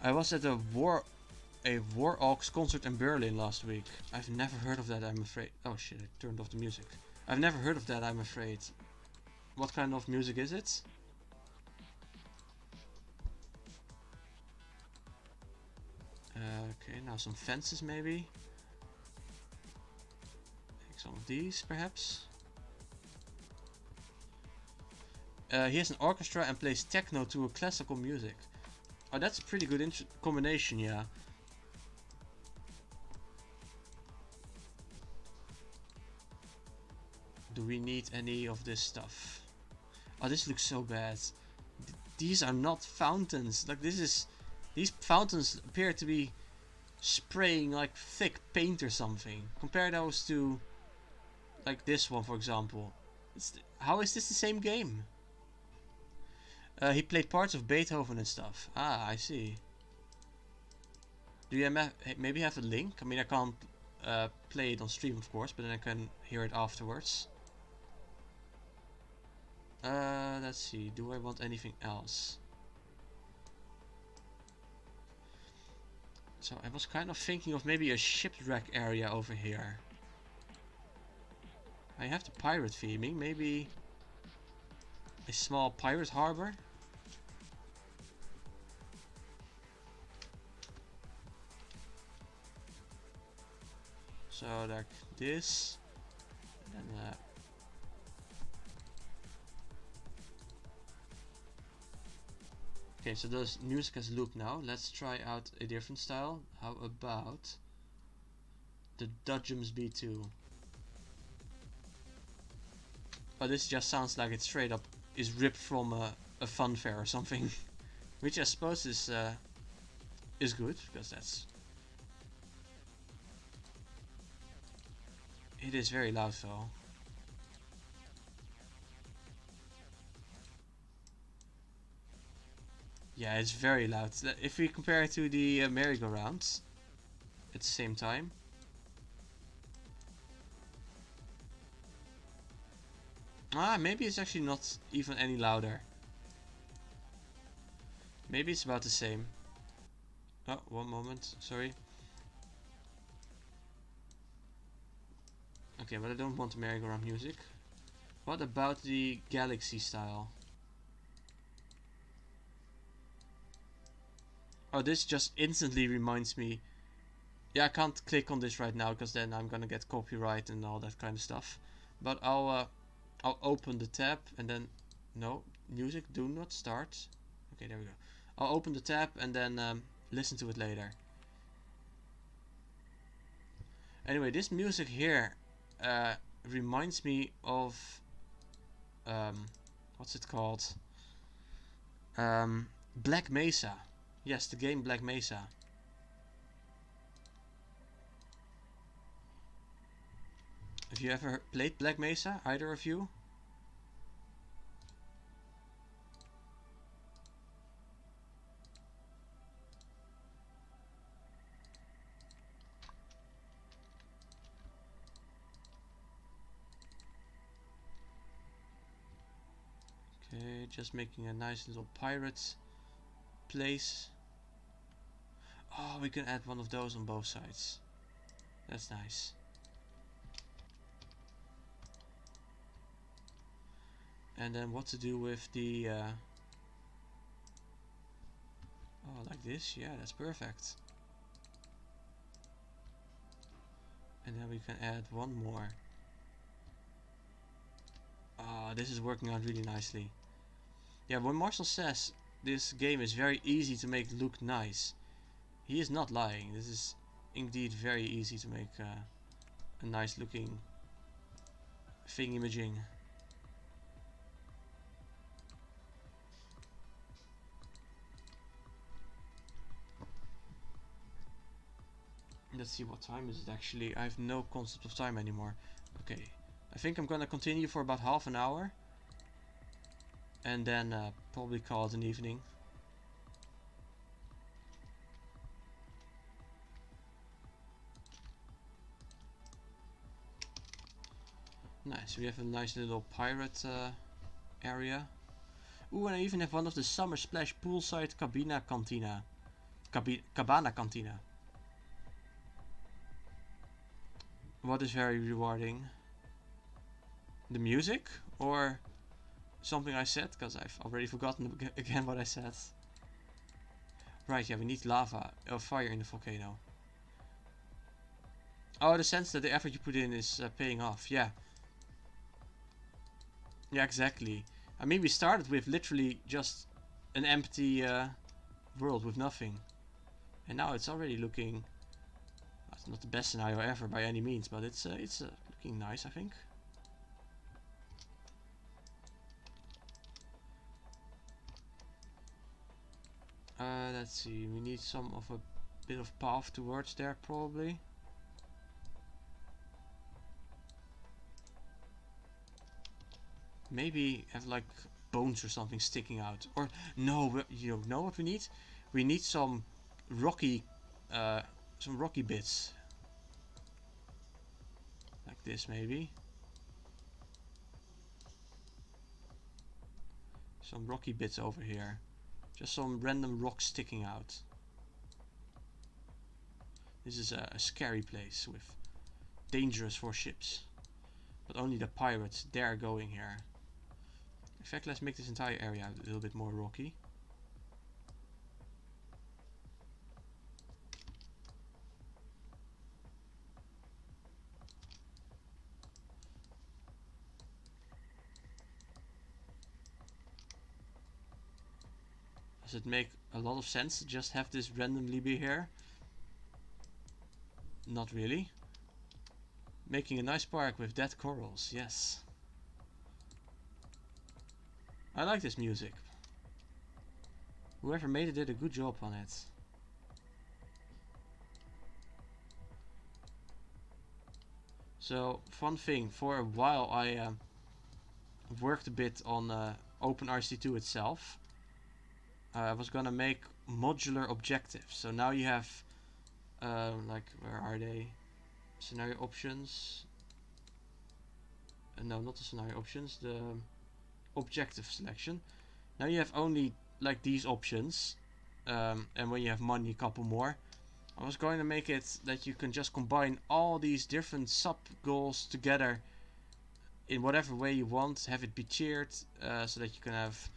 I was at a War Orcs concert in Berlin last week. I've never heard of that, I'm afraid. Oh shit, I turned off the music. I've never heard of that, I'm afraid. What kind of music is it? Okay, now some fences maybe. Take some of these perhaps. He has an orchestra and plays techno to a classical music. Oh, that's a pretty good combination, yeah. Do we need any of this stuff? Oh, this looks so bad. These are not fountains. Like, these fountains appear to be spraying like thick paint or something. Compare those to like this one, for example. How is this the same game? He played parts of Beethoven and stuff. Ah, I see. Do you maybe have a link? I mean, I can't play it on stream, of course, but then I can hear it afterwards. Let's see. Do I want anything else? So I was kind of thinking of maybe a shipwreck area over here. I have the pirate theming. Maybe a small pirate harbor. So like this. And okay, so the music has looped now. Let's try out a different style. How about the Dodgems B2? Oh, this just sounds like it straight up is ripped from a fun fair or something. Which I suppose is good, because that's... It is very loud though. Yeah, it's very loud. If we compare it to the merry-go-rounds at the same time. Ah, maybe it's actually not even any louder. Maybe it's about the same. Oh, one moment, sorry. Okay, but I don't want the merry-go-round music. What about the Galaxy style? Oh, this just instantly reminds me. Yeah, I can't click on this right now because then I'm gonna get copyright and all that kind of stuff. But I'll open the tab and then no music. Do not start. Okay, there we go. I'll open the tab and then listen to it later. Anyway, this music here reminds me of what's it called? Black Mesa. Yes, the game Black Mesa. Have you ever played Black Mesa? Either of you? Okay, just making a nice little pirate place. Oh, we can add one of those on both sides. That's nice. And then what to do with the oh, like this? Yeah, that's perfect. And then we can add one more. Ah, this is working out really nicely. Yeah, when Marcel says this game is very easy to make look nice, he is not lying. This is indeed very easy to make a nice looking thing imaging. Let's see, what time is it actually? I have no concept of time anymore. Okay, I think I'm gonna continue for about half an hour. And then probably call it an evening. Nice, we have a nice little pirate area. Ooh, and I even have one of the Summer Splash poolside Cabana Cantina. Cabana Cantina. What is very rewarding? The music? Or something I said? Because I've already forgotten again what I said. Right, yeah, we need lava or fire in the volcano. Oh, the sense that the effort you put in is paying off. Yeah. Yeah, exactly. I mean, we started with literally just an empty world with nothing. And now it's already looking... It's not the best scenario ever by any means, but it's looking nice, I think. Let's see, we need some of a bit of path towards there, probably. Maybe have like bones or something sticking out. Or no, you know what we need? We need some rocky bits like this maybe. Some rocky bits over here. Just some random rocks sticking out. This is a scary place with dangerous for ships. But only the pirates dare going here. In fact, let's make this entire area a little bit more rocky. Does it make a lot of sense to just have this randomly be here? Not really. Making a nice park with dead corals, yes. I like this music. Whoever made it did a good job on it. So, fun thing, for a while I worked a bit on Open RCT2 itself. I was gonna make modular objectives. So now you have, like, where are they? Scenario options. No, not the scenario options, the objective selection. Now you have only like these options, and when you have money, a couple more. I was going to make it that you can just combine all these different sub goals together in whatever way you want, have it be tiered, so that you can have,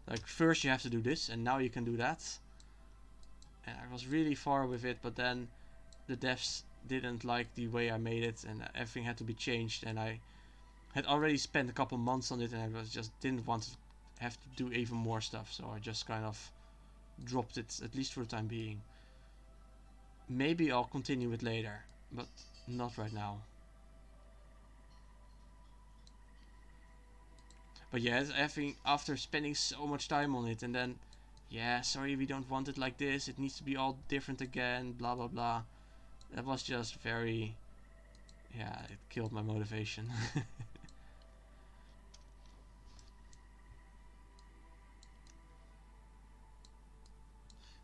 like, first you have to do this and now you can do that. And I was really far with it, but then the devs didn't like the way I made it and everything had to be changed, and I had already spent a couple months on it and I just didn't want to have to do even more stuff, so I just kind of dropped it, at least for the time being. Maybe I'll continue it later, but not right now. But yeah, after spending so much time on it and then, yeah, sorry, we don't want it like this, it needs to be all different again, blah blah blah. That was just very, yeah, it killed my motivation.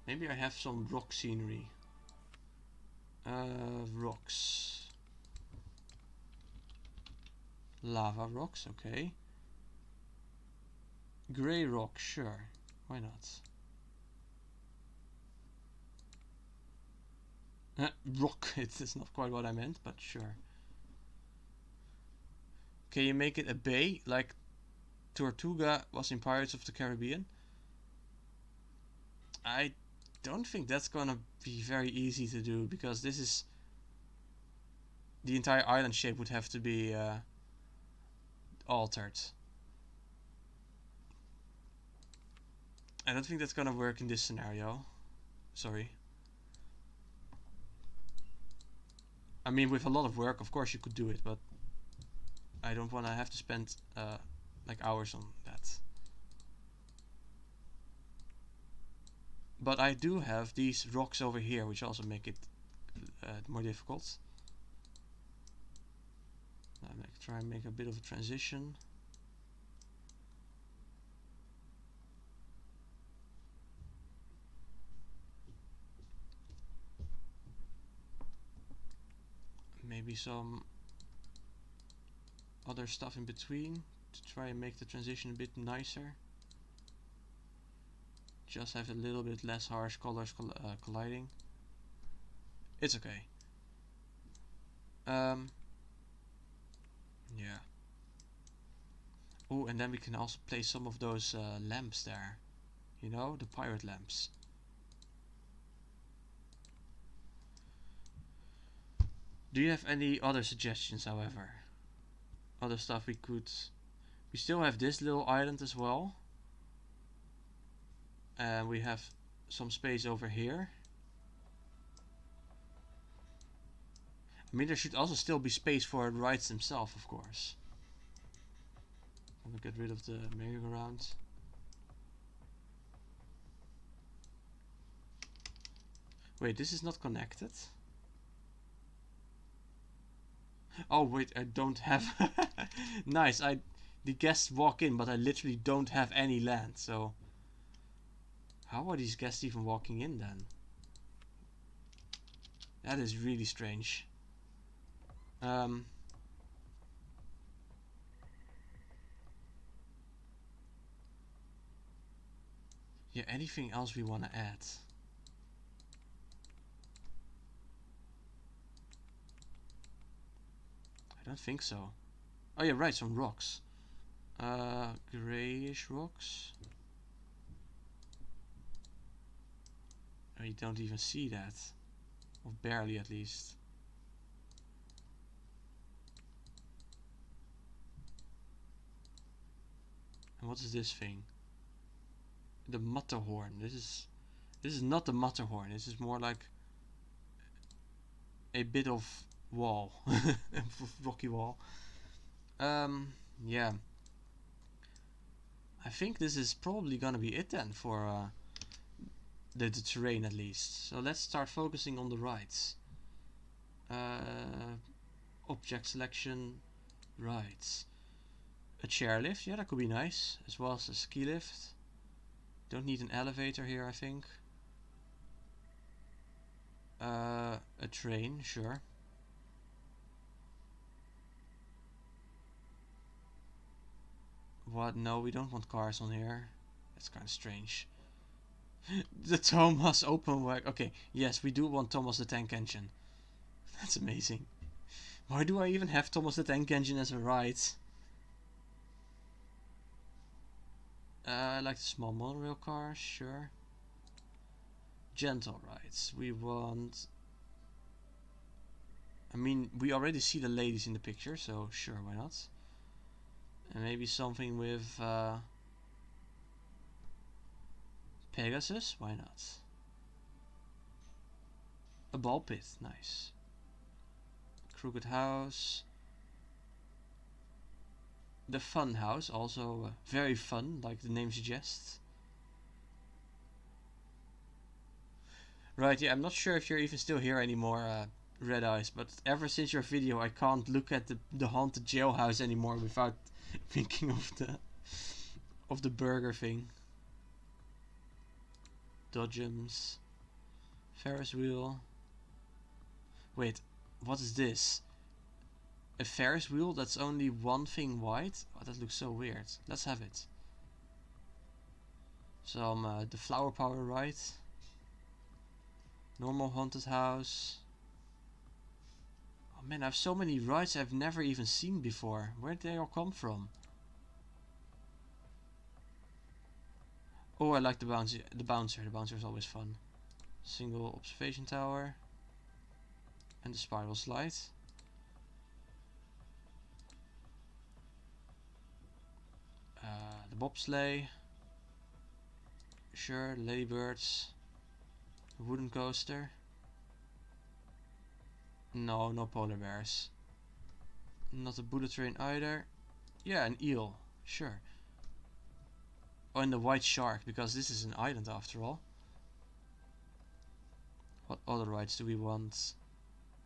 Maybe I have some rock scenery. Rocks. Lava rocks, okay. Grey rock, sure. Why not? Rock, it's not quite what I meant, but sure. Can you make it a bay, like Tortuga was in Pirates of the Caribbean? I don't think that's gonna be very easy to do, because this is... the entire island shape would have to be altered. I don't think that's gonna work in this scenario. Sorry. I mean, with a lot of work, of course you could do it, but I don't want to have to spend like hours on that. But I do have these rocks over here, which also make it more difficult. I'm going to try and make a bit of a transition. Maybe some other stuff in between to try and make the transition a bit nicer. Just have a little bit less harsh colors colliding. It's okay. Yeah. Oh, and then we can also place some of those lamps there. You know, the pirate lamps. Do you have any other suggestions, however? Other stuff we could... We still have this little island as well. And we have some space over here. I mean, there should also still be space for the rides themselves, of course. I'm gonna get rid of the merry-go-round. Wait, this is not connected? Oh wait, I don't have... Nice, I the guests walk in, but I literally don't have any land. So how are these guests even walking in then? That is really strange. Yeah, anything else we want to add? I don't think so. Oh yeah, right, some rocks. Grayish rocks. Oh, you don't even see that. Or barely at least. And what is this thing? The Matterhorn. This is not the Matterhorn. This is more like a bit of wall. Rocky wall. Yeah. I think this is probably gonna be it then for the terrain at least. So let's start focusing on the rides. Object selection, rides. A chairlift, yeah, that could be nice, as well as a ski lift. Don't need an elevator here, I think. A train, sure. What? No, we don't want cars on here. That's kind of strange. The Thomas open work. Okay, yes, we do want Thomas the Tank Engine. That's amazing. Why do I even have Thomas the Tank Engine as a ride? I like the small monorail cars, sure. Gentle rides. We want... I mean, we already see the ladies in the picture, so sure, why not? And maybe something with Pegasus, why not? A ball pit, nice. Crooked House. The Fun House, also very fun, like the name suggests. Right, yeah, I'm not sure if you're even still here anymore, Red Eyes, but ever since your video I can't look at the haunted jailhouse anymore without thinking of the burger thing. Dodgems. Ferris wheel. Wait, what is this? A Ferris wheel that's only one thing wide? Oh, that looks so weird. Let's have it. Some the flower power ride. Normal haunted house. Oh man, I have so many rides I've never even seen before. Where did they all come from? Oh, I like the bouncer. The bouncer is always fun. Single observation tower. And the spiral slide. The bobsleigh. Sure, ladybirds. Wooden coaster. No, no polar bears. Not a bullet train either. Yeah, an eel. Sure. Oh, and the white shark, because this is an island after all. What other rides do we want?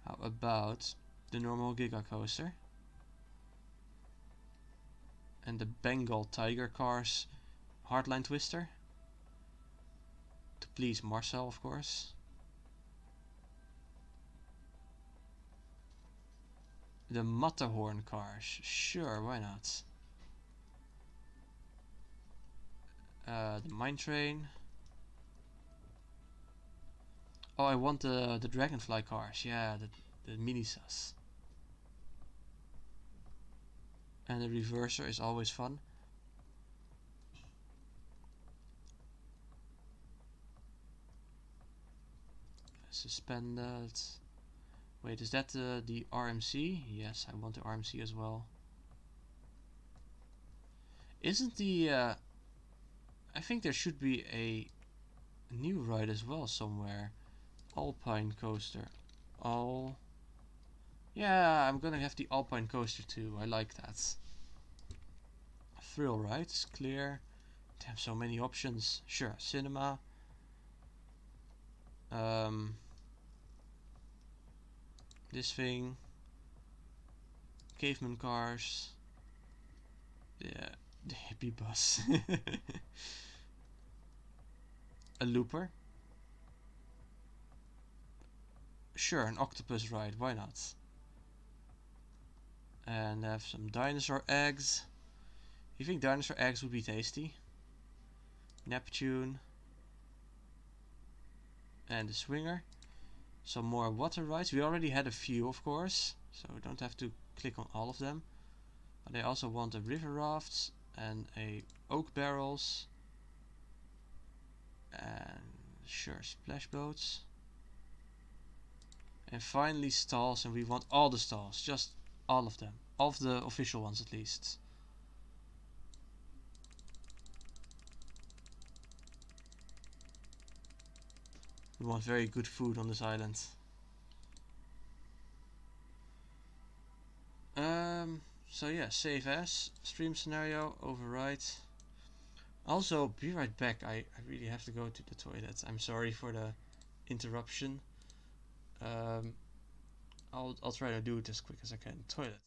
How about the normal Giga Coaster? And the Bengal Tiger Cars Hardline Twister? To please Marcel, of course. The Matterhorn cars. Sure, why not? The Mine Train. Oh, I want the Dragonfly cars. Yeah, the Mini-Sus. And the Reverser is always fun. Suspended. Wait, is that the RMC? Yes, I want the RMC as well. Isn't the... I think there should be a new ride as well somewhere. Alpine Coaster. All... Yeah, I'm gonna have the Alpine Coaster too. I like that. Thrill rides, clear. Damn, so many options. Sure, cinema. This thing. Caveman cars. Yeah, the hippie bus. A looper. Sure, an octopus ride, why not? And have some dinosaur eggs. You think dinosaur eggs would be tasty? Neptune. And the swinger. Some more water rides. We already had a few, of course, so we don't have to click on all of them. But I also want a river rafts and a oak barrels. And sure, splash boats. And finally stalls, and we want all the stalls, just all of them. All of the official ones at least. We want very good food on this island. So yeah, save as, stream scenario, overwrite. Also, be right back, I really have to go to the toilet. I'm sorry for the interruption. I'll try to do it as quick as I can. Toilet.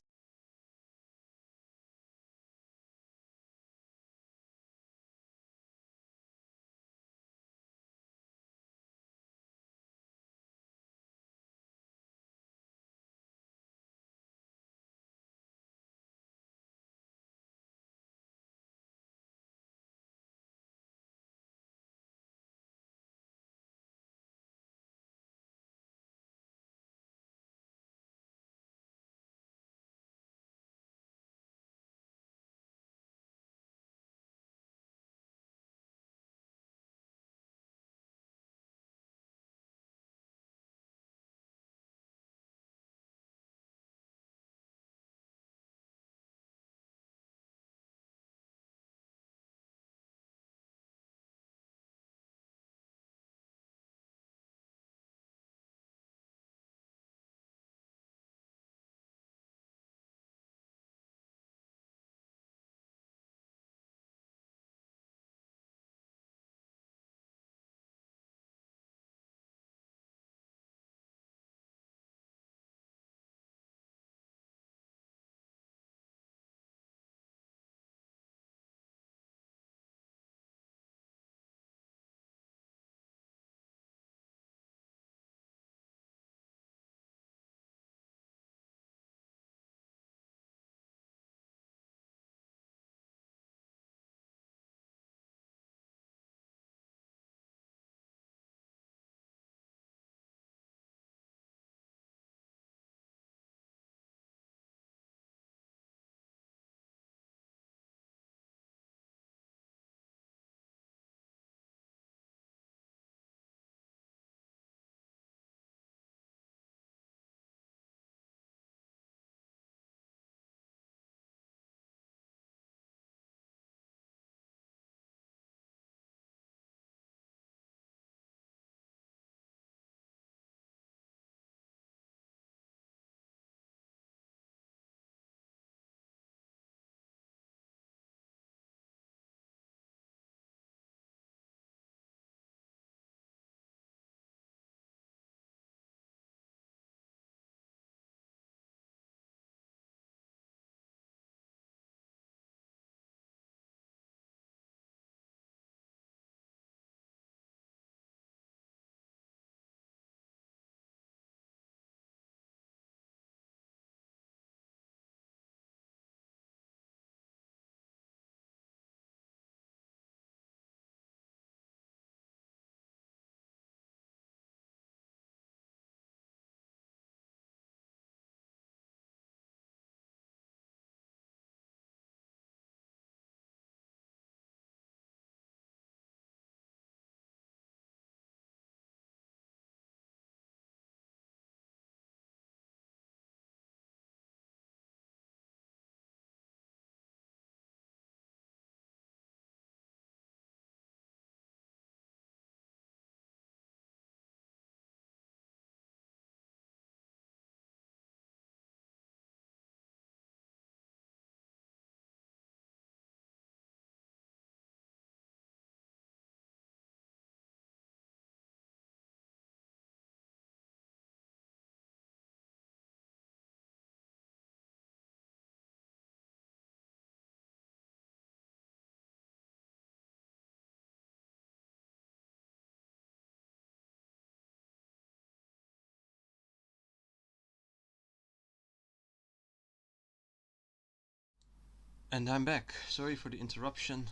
And I'm back. Sorry for the interruption.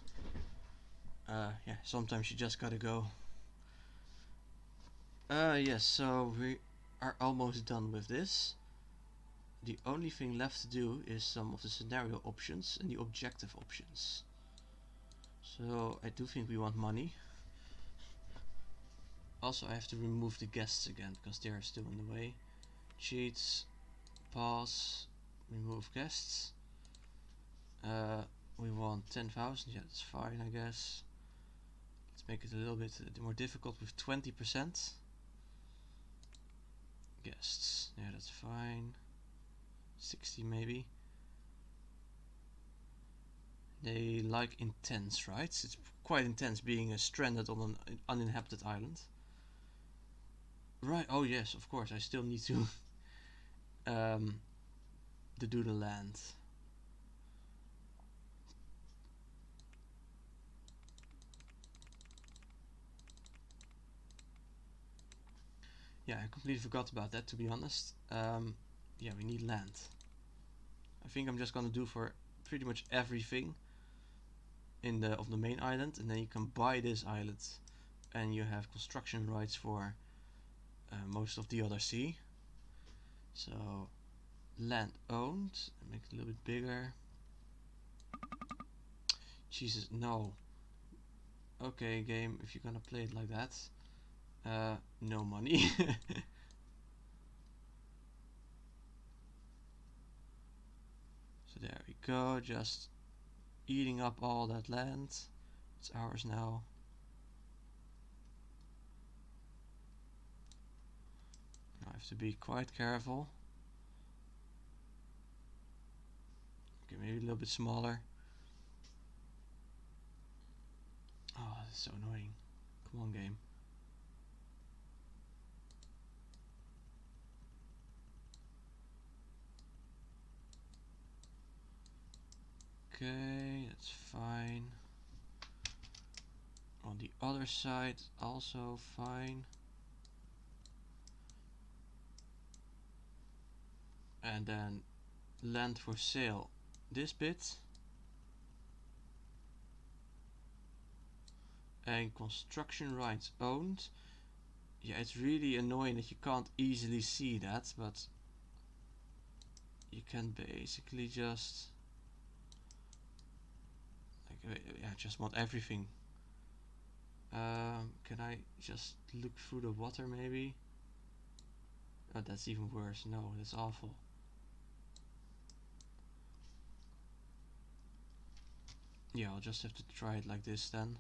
Yeah, sometimes you just gotta go. Yes, so we are almost done with this. The only thing left to do is some of the scenario options and the objective options. So I do think we want money. Also, I have to remove the guests again because they are still in the way. Cheats, pause, remove guests. We want 10,000. Yeah, that's fine, I guess. Let's make it a little bit more difficult with 20%. Guests. Yeah, that's fine. 60 maybe. They like intense, right? It's quite intense being stranded on an uninhabited island. Right, oh yes, of course, I still need to do the land. Yeah, I completely forgot about that, to be honest. Yeah, we need land. I think I'm just gonna do for pretty much everything in the main island, and then you can buy this island, and you have construction rights for most of the other sea. So land owned, make it a little bit bigger. Jesus, no. Okay, game, if you're gonna play it like that, no money. So there we go, just eating up all that land. It's ours now. I have to be quite careful. Okay, maybe a little bit smaller. Oh, that's so annoying. Come on, game. Okay, that's fine. On the other side, also fine. And then land for sale. This bit. And construction rights owned. Yeah, it's really annoying that you can't easily see that, but you can basically just yeah, just want everything. Can I just look through the water maybe? Oh, that's even worse. No, that's awful. Yeah, I'll just have to try it like this then.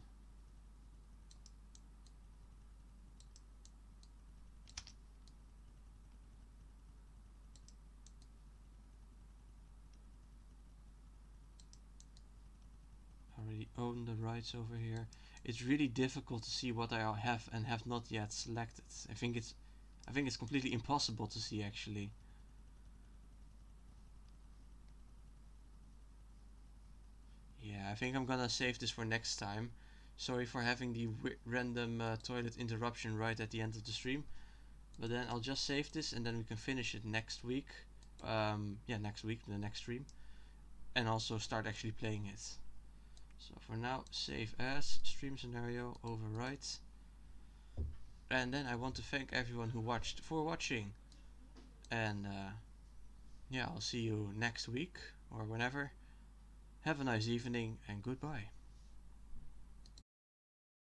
I already own the rights over here. It's really difficult to see what I have and have not yet selected. I think it's completely impossible to see actually. Yeah, I think I'm gonna save this for next time. Sorry for having the random toilet interruption right at the end of the stream. But then I'll just save this and then we can finish it next week. Yeah, next week, the next stream. And also start actually playing it. So for now, save as, stream scenario, overwrite. And then I want to thank everyone who watched for watching. And yeah, I'll see you next week or whenever. Have a nice evening and goodbye.